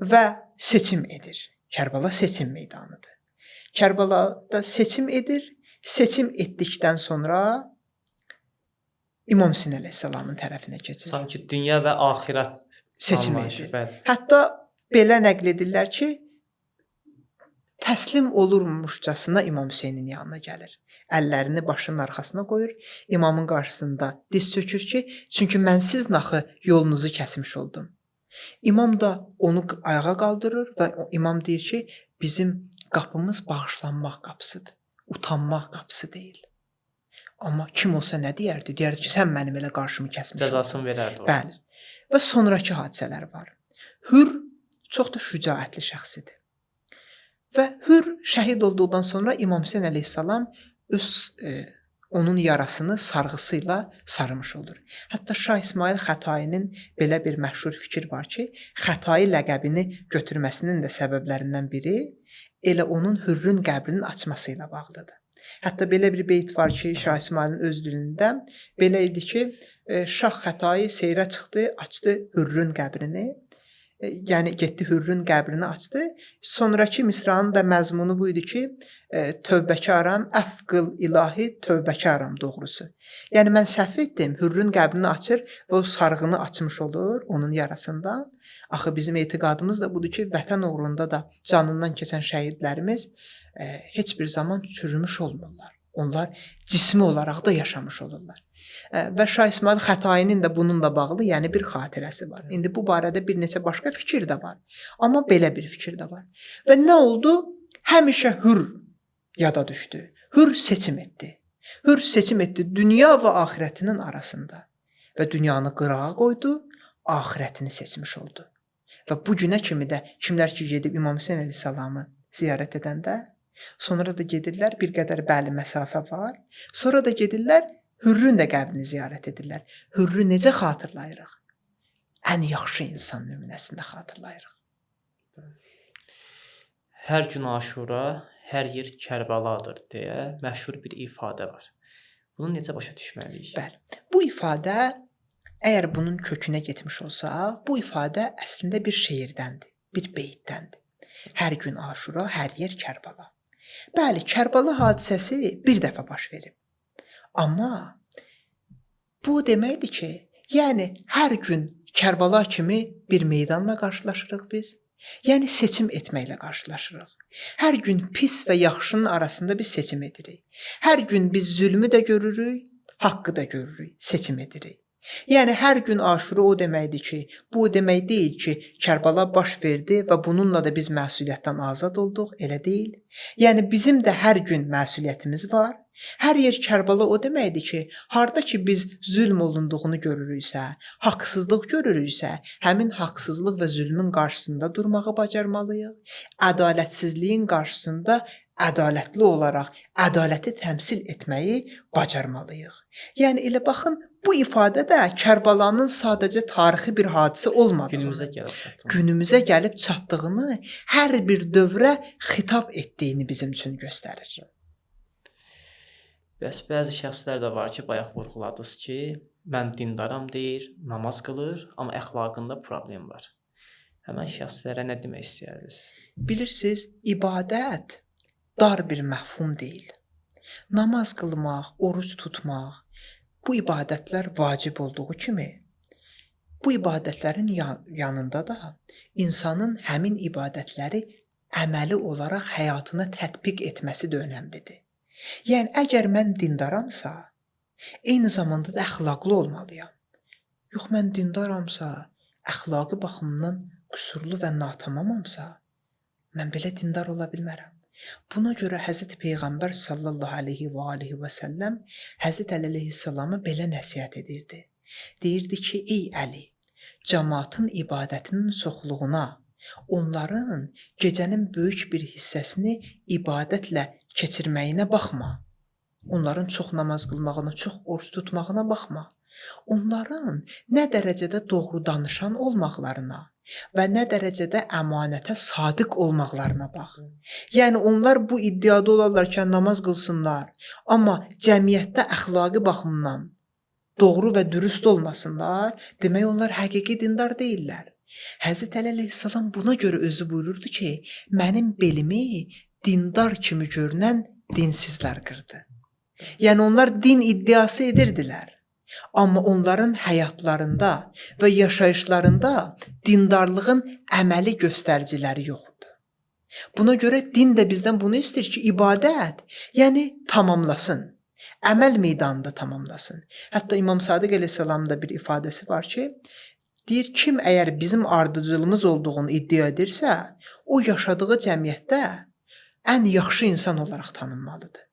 Və seçim edir. Kərbala seçim meydanıdır. Kərbalada seçim edir. Seçim etdikdən sonra İmam Hüseyn əleyhissalamın tərəfinə keçir. Sanki dünya və axirət Seçim anlayışı, edir. bəli. Hətta belə nəql edirlər ki, təslim olurmuşcasına İmam Hüseynin yanına gəlir. Əllərini başının arxasına qoyur, imamın qarşısında diz çökür ki, çünki mən siz naxı yolunuzu kəsmiş oldum. İmam da onu ayağa qaldırır və imam deyir ki, bizim qapımız bağışlanmaq qapısıdır, utanmaq qapısı deyil. Amma kim olsa nə deyərdi? Deyərdi ki, sən mənim elə qarşımı kəsmiş oldun. Cəzasını verərdi. Bəli. Və sonrakı hadisələr var. Hür çox da şücaətli şəxsidir. Və Hür şəhid olduqdan sonra İmam Hüseyn əleyhissalam onun yarasını sarğısı ilə sarımış olur. Hətta Şah İsmail Xətainin belə bir məşhur fikir var ki, Xətai ləqəbini götürməsinin də səbəblərindən biri elə onun Hürrün qəbrinin açması ilə bağlıdır. Hətta belə bir beyt var ki, Şah İsmailin öz dilində belə idi ki, Şah Xətai seyrə çıxdı, açdı Hürrün qəbrini. Yəni getdi Hürrün qəbrini açdı. Sonrakı misranın da məzmunu bu idi ki, tövbəkaram, əfv qıl ilahi, tövbəkaram doğrusu. Yəni mən səhv etdim, Hürrün qəbrini açır və o sarğını açmış olur onun yarasından. Axı bizim etiqadımız da budur ki, vətən uğrunda da canından keçən şəhidlərimiz heç bir zaman çürümüş olmurlar. Onlar cismi olaraq da yaşamış olurlar. Və Şah İsmail Xətainin də bununla bağlı yəni bir xatirəsi var. İndi bu barədə bir neçə başqa fikir də var. Amma belə bir fikir də var. Və nə oldu? Həmişə Hür yada düşdü. Hür seçim etdi. Hür seçim etdi dünya və axirətinin arasında. Və dünyanı qırağa qoydu, axirətini seçmiş oldu. Və bu günə kimi də kimlər ki gedib İmam Hüseyn əleyhissalamı ziyarət edəndə, sonra da gedirlər, bir qədər bəli məsafə var. Sonra da gedirlər, Hürrün də qəbrini ziyarət edirlər. Hürrü necə xatırlayırıq? Ən yaxşı insan nümunəsində xatırlayırıq. Hər gün Aşura, hər yer Kərbaladır deyə məşhur bir ifadə var. Bunu necə başa düşməliyik? Bəli. Bu ifadə, əgər bunun kökünə getmiş olsaq, bu ifadə əslində bir şeirdəndir, bir beytdəndir. Hər gün Aşura, hər yer Kərbala. Bəli, Kərbala hadisəsi bir dəfə baş verib. Amma bu deməkdir ki, yəni hər gün Kərbala kimi bir meydanla qarşılaşırıq biz. Yəni seçim etməklə qarşılaşırıq. Hər gün pis və yaxşının arasında biz seçim edirik. Hər gün biz zülmü də görürük, haqqı da görürük, seçim edirik. Yəni hər gün Aşura o deməkdir ki, bu o demək deyil ki, Kərbala baş verdi və bununla da biz məsuliyyətdən azad olduq, elə deyil. Yəni bizim də hər gün məsuliyyətimiz var. Hər yer Kərbala o deməkdir ki, harda ki biz zülm olunduğunu görürüksə, haqsızlıq görürüksə, həmin haqsızlıq və zülmün qarşısında durmağı bacarmalıyıq. Ədalətsizliyin qarşısında ədalətli olaraq ədaləti təmsil etməyi bacarmalıyıq. Yəni elə baxın, bu ifadə də Kərbalanın sadəcə tarixi bir hadisə olmadığını, günümüzə gəlib çatdığını, hər bir dövrə xitab etdiyini bizim üçün göstərir. Bəs bəzi şəxslər də var ki, bayaq vurğuladınız ki, mən dindaram deyir, namaz qılır, amma əxlaqında problem var. Həmən şəxslərə nə demək istəyirsiniz? Bilirsiniz, ibadət dar bir məfhum deyil. Namaz qılmaq, oruc tutmaq, bu ibadətlər vacib olduğu kimi, bu ibadətlərin yanında da insanın həmin ibadətləri əməli olaraq həyatına tətbiq etməsi də önəmlidir. Yəni, əgər mən dindaramsa, eyni zamanda da əxlaqlı olmalıyam. Yox, mən dindaramsa, əxlaqi baxımdan qüsurlu və natamamamsa, mən belə dindar ola bilmərəm. Buna görə Həzrət Peyğəmbər sallallahu aleyhi və aleyhi və səlləm Həzrət Əli əleyhissalamı belə nəsihət edirdi. Deyirdi ki, ey Əli, cəmaatın ibadətinin çoxluğuna, onların gecənin böyük bir hissəsini ibadətlə keçirməyinə baxma. Onların çox namaz qılmağına, çox oruç tutmağına baxma. Onların nə dərəcədə doğru danışan olmaqlarına, və nə dərəcədə əmanətə sadiq olmaqlarına bax. Yəni onlar bu iddiada olarlar ki, namaz qılsınlar, amma cəmiyyətdə əxlaqi baxımdan doğru və dürüst olmasınlar, demək onlar həqiqi dindar deyillər. Həzrət Əli əleyhissalam buna görə özü buyururdu ki, mənim belimi dindar kimi görünən dinsizlər qırdı. Yəni onlar din iddiası edirdilər. Amma onların həyatlarında və yaşayışlarında dindarlığın əməli göstəriciləri yoxdur. Buna görə din də bizdən bunu istəyir ki, ibadət, yəni tamamlasın. Əməl meydanında tamamlasın. Hətta İmam Sadiq əleyhissalamın da bir ifadəsi var ki, deyir, kim əgər bizim ardıcılımız olduğunu iddia edirsə, o yaşadığı cəmiyyətdə ən yaxşı insan olaraq tanınmalıdır.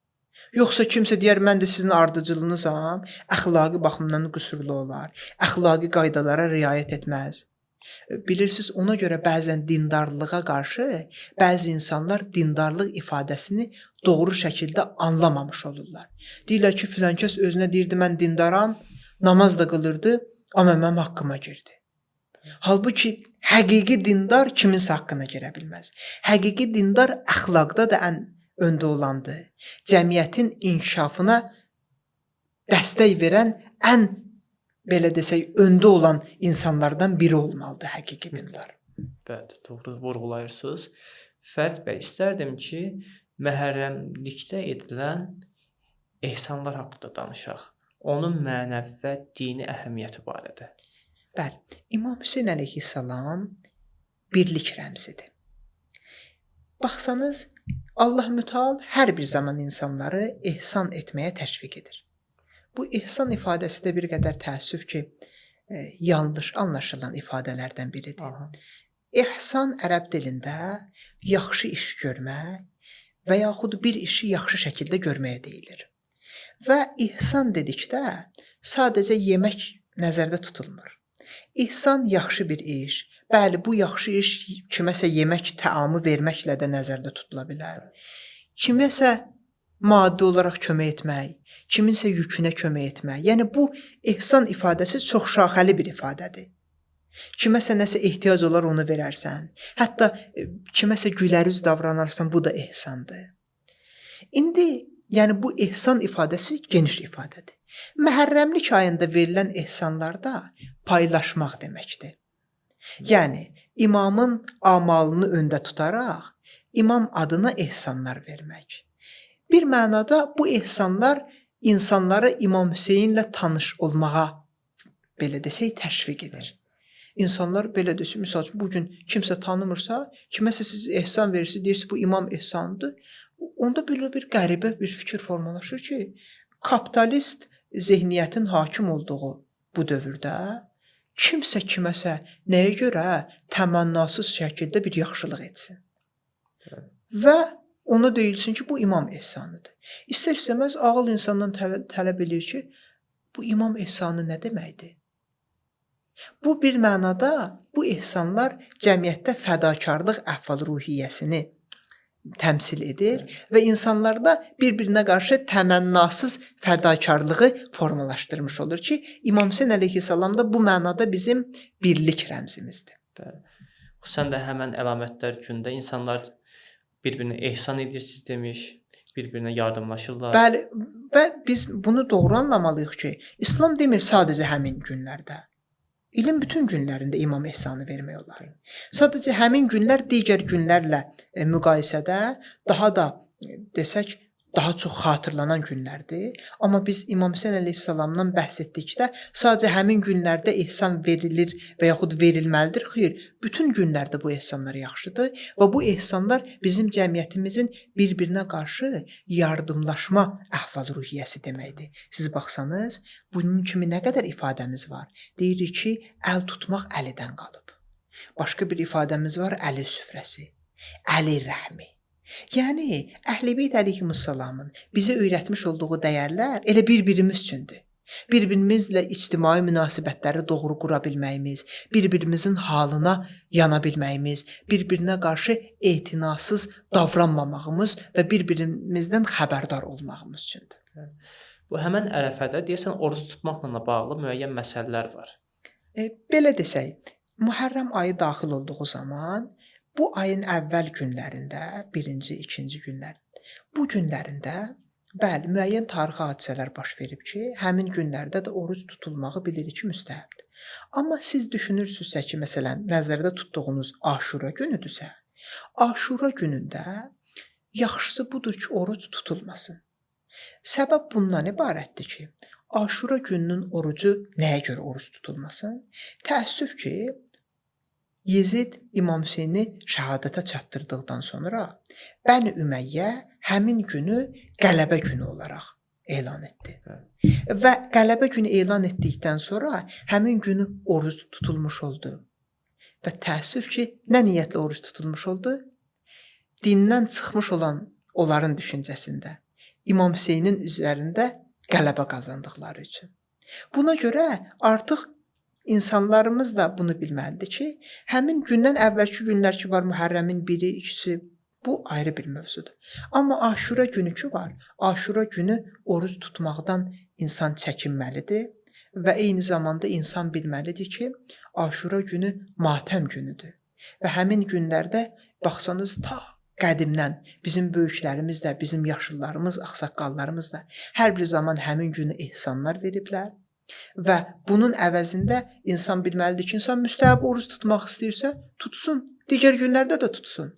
Yoxsa kimsə deyər, mən də sizin ardıcılınızam, əxlaqi baxımdan qüsurlu olar, əxlaqi qaydalara riayət etməz. Bilirsiniz, ona görə bəzən dindarlığa qarşı bəzi insanlar dindarlıq ifadəsini doğru şəkildə anlamamış olurlar. Deyirlər ki, filankəs özünə deyirdi, mən dindaram, namaz da qılırdı, amma mənim haqqıma girdi. Halbuki həqiqi dindar kiminsə haqqına girə bilməz. Həqiqi dindar əxlaqda da ən öndə olandır. Cəmiyyətin inkişafına dəstək verən ən, belə desək, öndə olan insanlardan biri olmalıdır həqiqi dindar. Bəli, doğru vurğulayırsınız. Fərid bəy, istərdim ki, məhərrəmlikdə edilən ehsanlar haqqında danışaq. Onun mənəvi və dini əhəmiyyəti barədə. Bəli, İmam Hüseyn əleyhissalam birlik rəmzidir. Baxsanız, Allah Müteal hər bir zaman insanları ehsan etməyə təşviq edir. Bu ehsan ifadəsi də bir qədər təəssüf ki, yanlış anlaşılan ifadələrdən biridir. Aha. İhsan ərəb dilində yaxşı iş görmək və yaxud bir işi yaxşı şəkildə görməyə deyilir. Və ihsan dedikdə sadəcə yemək nəzərdə tutulmur. İhsan yaxşı bir iş. Bəli, bu yaxşı iş kiməsə yemək, təamı verməklə də nəzərdə tutula bilər. Kiməsə maddi olaraq kömək etmək, kiminsə yükünə kömək etmək. Yəni bu ihsan ifadəsi çox şaxəli bir ifadədir. Kiməsə nəsə ehtiyac olar, onu verərsən. Hətta kiməsə gülərüz davranarsan, bu da ihsandır. İndi yəni bu ihsan ifadəsi geniş ifadədir. Məhərrəmlik ayında verilən ihsanlarda paylaşmaq deməkdir. Yəni imamın amalını öndə tutaraq imam adına ehsanlar vermək. Bir mənada bu ehsanlar insanları İmam Hüseynlə tanış olmağa, belə desək, təşviq edir. İnsanlar belə desin, misal üçün, bugün kimsə tanımırsa, kiməsə siz ehsan verirsiniz, deyirsiniz, bu imam ehsanıdır. Onda belə bir qəribə bir fikir formalaşır ki, kapitalist zehniyyətin hakim olduğu bu dövrdə kimsə kiməsə nəyə görə təmənnasız şəkildə bir yaxşılıq etsin. Və ona deyilsin ki, bu imam ehsanıdır. İstər-istəməz ağıl insandan tələb edir ki, bu imam ehsanı nə deməkdir? Bu bir mənada bu ehsanlar cəmiyyətdə fədakarlıq əhval-ruhiyyəsini təmsil edir və insanlarda bir-birinə qarşı təmənnasız fədakarlığı formalaşdırmış olur ki, İmam Hüseyn əleyhissalam da bu mənada bizim birlik rəmzimizdir. Bəli. Xüsusən də həmən əlamətlər gündə insanlar bir-birinə ehsan edirsiniz demiş, bir-birinə yardımlaşırlar. Bəli, və biz bunu doğru anlamalıyıq ki, İslam demir sadəcə həmin günlərdə. İlin bütün günlərində imam ehsanı vermək olar. Sadəcə həmin günlər digər günlərlə müqayisədə daha da desək, daha çox xatırlanan günlərdir. Amma biz İmam Hüseyn əleyhissalamdan bəhs etdikdə sadəcə həmin günlərdə ehsan verilir və yaxud verilməlidir. Xeyr, bütün günlərdə bu ehsanlar yaxşıdır və bu ehsanlar bizim cəmiyyətimizin bir-birinə qarşı yardımlaşma əhval-ruhiyyəsi deməkdir. Siz baxsanız, bunun kimi nə qədər ifadəmiz var. Deyirik ki, əl tutmaq əlidən qalıb. Başqa bir ifadəmiz var, əli süfrəsi, əli rəhmi. Yəni, Əhl-i-Beyt əleyhissalamın bizə öyrətmiş olduğu dəyərlər elə bir-birimiz üçündür. Bir-birimizlə ictimai münasibətləri doğru qura bilməyimiz, bir-birimizin halına yana bilməyimiz, bir-birinə qarşı etinasız davranmamağımız və bir-birimizdən xəbərdar olmağımız üçündür. Bu həmən ərəfədə deyəsən oruç tutmaqla bağlı müəyyən məsələlər var. Belə desək, Muharrem ayı daxil olduğu zaman bu ayın əvvəl günlərində, 1-ci, 2-ci günlər, bu günlərində bəli, müəyyən tarixi hadisələr baş verib ki, həmin günlərdə də oruc tutulmağı bilirik ki, müstəhəbdir. Amma siz düşünürsünüzsə ki, məsələn, nəzərdə tutduğunuz Aşura günüdürsə, Aşura günündə yaxşısı budur ki, oruc tutulmasın. Səbəb bundan ibarətdir ki, Aşura gününün orucu nəyə görə oruc tutulmasın? Təəssüf ki, Yezid İmam Hüseyni şəhadətə çatdırdıqdan sonra Bəni Ümeyyə həmin günü qələbə günü olaraq elan etdi. Və qələbə günü elan etdikdən sonra həmin günü oruc tutulmuş oldu. Və təəssüf ki, nə niyyətlə oruc tutulmuş oldu? Dindən çıxmış olan onların düşüncəsində İmam Hüseynin üzərində qələbə qazandıqları üçün. Buna görə artıq İnsanlarımız da bunu bilməlidir ki, həmin gündən əvvəlki günlər ki var, Muharrəmin 1-i, 2-si, bu ayrı bir mövzudur. Amma Aşura günü ki var, Aşura günü oruc tutmaqdan insan çəkinməlidir və eyni zamanda insan bilməlidir ki, Aşura günü matəm günüdür. Və həmin günlərdə baxsanız ta qədimdən bizim böyüklərimiz də, bizim yaşlılarımız, ağsaqqallarımız da hər bir zaman həmin günü ehsanlar veriblər. Və bunun əvəzində insan bilməlidir ki, insan müstəhəb oruc tutmaq istəyirsə, tutsun. Digər günlərdə də tutsun.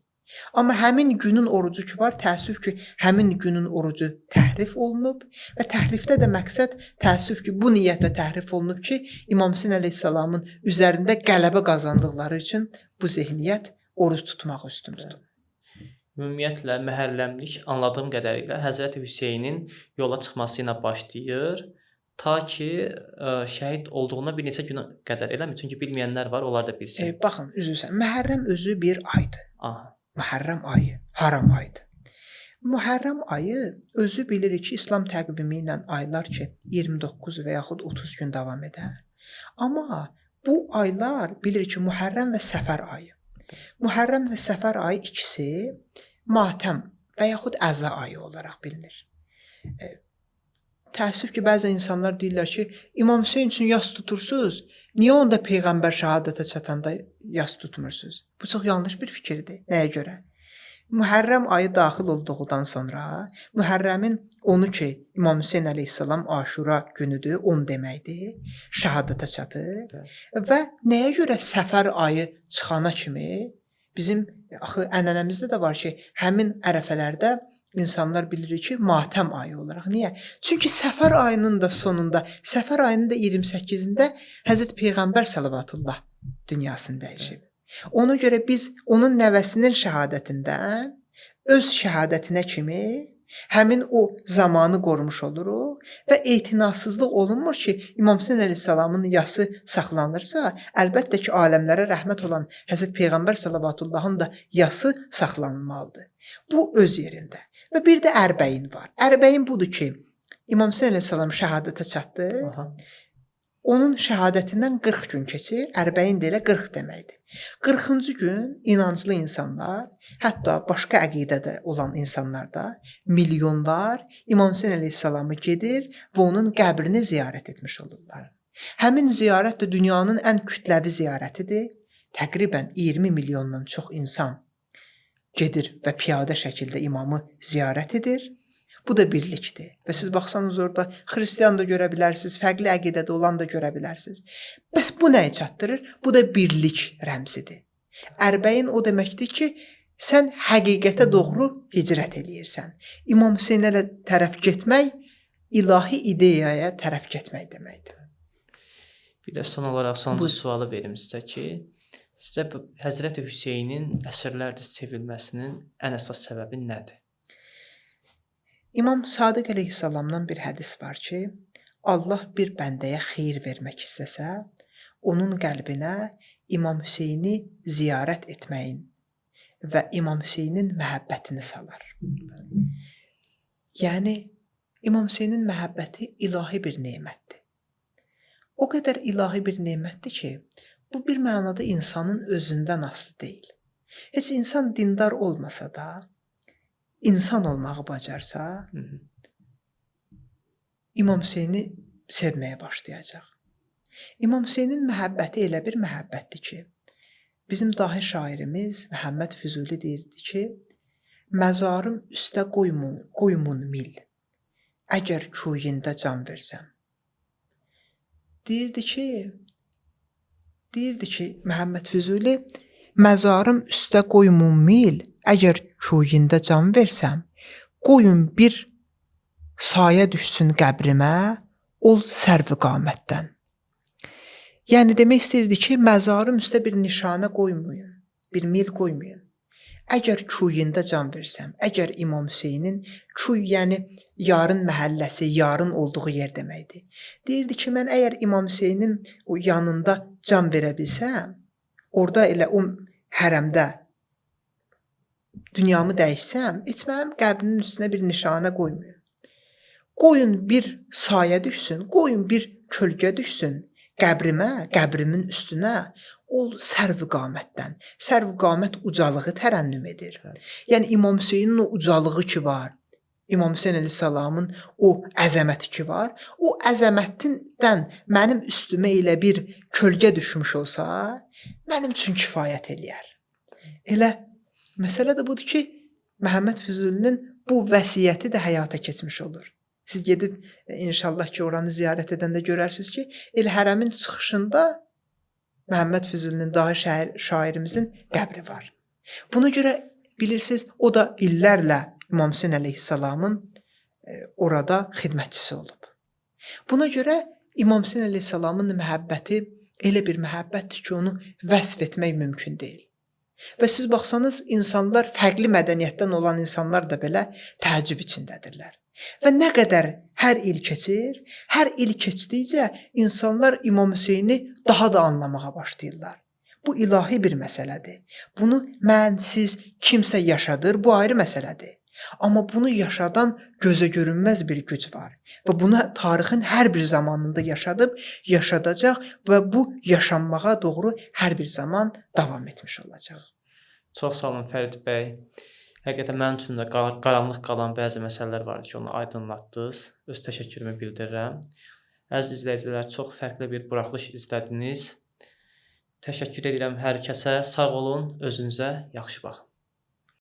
Amma həmin günün orucu ki var, təəssüf ki, həmin günün orucu təhrif olunub və təhrifdə də məqsəd təəssüf ki, bu niyyətlə təhrif olunub ki, İmam Hüseyn əleyhissalamın üzərində qələbə qazandıqları üçün bu zehniyyət oruc tutmaq üstün tutub. Ümumiyyətlə məhərrəmlik anladığım qədərilə Həzrəti Hüseynin yola çıxması ilə başlayır. Ta ki, şəhid olduğuna bir neçə günə qədər eləmi? Çünki bilməyənlər var, onlar da bilsin. Baxın, üzrsən, Məhərrəm özü bir aydır. Aha. Məhərrəm ayı, haram aydır. Muharrem ayı özü bilirik ki, İslam təqvimi ilə aylar ki, 29 və yaxud 30 gün davam edər. Amma bu aylar bilirik ki, Muharrem və Səfər ayı. Muharrem və Səfər ayı ikisi matəm və yaxud əza ayı olaraq bilinir. Təəssüf ki, bəzən insanlar deyirlər ki, İmam Hüseyn üçün yas tutursunuz, niyə onda Peyğəmbər şəhadətə çatanda yas tutmursunuz? Bu çox yanlış bir fikirdir. Nəyə görə? Muharrem ayı daxil olduğundan sonra, Muharremin 10-u ki, İmam Hüseyn əleyhissalam Aşura günüdür, 10 deməkdir, şəhadətə çatır. Və nəyə görə Səfər ayı çıxana kimi, bizim axı ənənəmizdə də var ki, həmin ərəfələrdə İnsanlar bilir ki, matəm ayı olaraq. Niyə? Çünki Səfər ayının da sonunda, Səfər ayının da 28-də Həzrət Peyğəmbər sallallahu dünyasını dəyişib. Ona görə biz onun nəvəsinin şəhadətindən öz şəhadətinə kimi həmin o zamanı qorumuş oluruq və etinasızlıq olunmur ki, İmam Hüseyn əleyhissalamın yası saxlanırsa, əlbəttə ki, aləmlərə rəhmət olan Həzrət Peyğəmbər sallallahu da yası saxlanılmalıdır. Bu öz yerində. Və bir də Ərbəyin var. Ərbəyin budur ki, İmam Hüseyn əleyhissalam şəhadətə çatdı. Aha. Onun şəhadətindən 40 gün keçir. Ərbəyin də elə 40 deməkdir. 40-cı gün inanclı insanlar, hətta başqa əqidədə olan insanlar da milyonlar İmam Hüseyn əleyhissalamı gedir və onun qəbrini ziyarət etmiş olurlar. Həmin ziyarət də dünyanın ən kütləvi ziyarətidir. Təqribən 20 milyondan çox insan gedir və piyadə şəkildə imamı ziyarət edir. Bu da birlikdir. Və siz baxsanız orada xristian da görə bilərsiniz, fərqli əqidədə olan da görə bilərsiniz. Bəs bu nəyə çatdırır? Bu da birlik rəmzidir. Ərbəyin o deməkdir ki, sən həqiqətə doğru hicrət eləyirsən. İmam Hüseynə tərəf getmək, ilahi ideyaya tərəf getmək deməkdir. Bir də son olaraq sonuncu sualı verim sizə ki, sizə Həzrəti Hüseynin əsrlərdir sevilməsinin ən əsas səbəbi nədir? İmam Sadiq əleyhissalamdan bir hədis var ki, Allah bir bəndəyə xeyir vermək istəsə, onun qəlbinə İmam Hüseyni ziyarət etməyin və İmam Hüseynin məhəbbətini salar. Yəni, İmam Hüseynin məhəbbəti ilahi bir nemətdir. O qədər ilahi bir nemətdir ki, bu bir mənada insanın özündən asılı deyil. Heç insan dindar olmasa da, insan olmağı bacarsa, İmam Hüseyni sevməyə başlayacaq. İmam Hüseynin məhəbbəti elə bir məhəbbətdir ki, bizim dahi şairimiz Məhəmməd Füzuli deyirdi ki, məzarım üstə qoymun mil, əgər kuyində can versəm. Deyirdi ki, Məhəmməd Füzuli, məzarım üstə qoymun mil, əgər kuyində can versəm, qoyun bir sayə düşsün qəbrimə, ol sərv qamətdən. Yəni demək istəyirdi ki, məzarım üstə bir nişanə qoymayın, bir mil qoymayın. Əgər kuyində can versəm, əgər İmam Hüseynin kuy, yəni yarın məhəlləsi, yarın olduğu yer deməkdir. Deyirdi ki, mən əgər İmam Hüseynin o yanında can verə bilsəm, orada elə o hərəmdə dünyamı dəyişsəm, heç mənim qəbrimin üstünə bir nişanə qoymayın. Qoyun bir sayə düşsün, qoyun bir kölgə düşsün qəbrimə, qəbrimin üstünə, ol sərv qamətdən. Sərv qamət ucalığı tərənnüm edir. Yəni İmam Hüseynin o ucalığı ki var, İmam Hüseyn əleyhissalamın o əzəməti ki var, o əzəmətindən mənim üstümə elə bir kölgə düşmüş olsa, mənim üçün kifayət eləyər. Elə məsələ də budur ki, Məhəmməd Füzulinin bu vəsiyyəti də həyata keçmiş olur. Siz gedib inşallah ki, oranı ziyarət edəndə görərsiniz ki, elə hərəmin çıxışında Məhəmməd Füzulinin dahi şairimizin qəbri var. Buna görə bilirsiniz, o da illərlə İmam Hüseyn əleyhissalamın orada xidmətçisi olub. Buna görə İmam Hüseyn əleyhissalamın məhəbbəti elə bir məhəbbətdir ki, onu vəsf etmək mümkün deyil. Və siz baxsanız, insanlar, fərqli mədəniyyətdən olan insanlar da belə təəccüb içindədirlər. Və nə qədər hər il keçir, hər il keçdikcə insanlar İmam Hüseyni daha da anlamağa başlayırlar. Bu ilahi bir məsələdir. Bunu mən, siz, kimsə yaşadır, bu ayrı məsələdir. Amma bunu yaşadan gözə görünməz bir güc var. Və bunu tarixin hər bir zamanında yaşadıb, yaşadacaq və bu yaşanmağa doğru hər bir zaman davam etmiş olacaq. Çox sağ olun Fərid bəy. Həqiqətən mənim üçün də qaranlıq qalan bəzi məsələlər vardı ki, onu aydınlatdınız. Öz təşəkkürümü bildirirəm. Əziz izləyicilər, çox fərqli bir buraxılış izlədiniz. Təşəkkür edirəm hər kəsə. Sağ olun, özünüzə yaxşı baxın.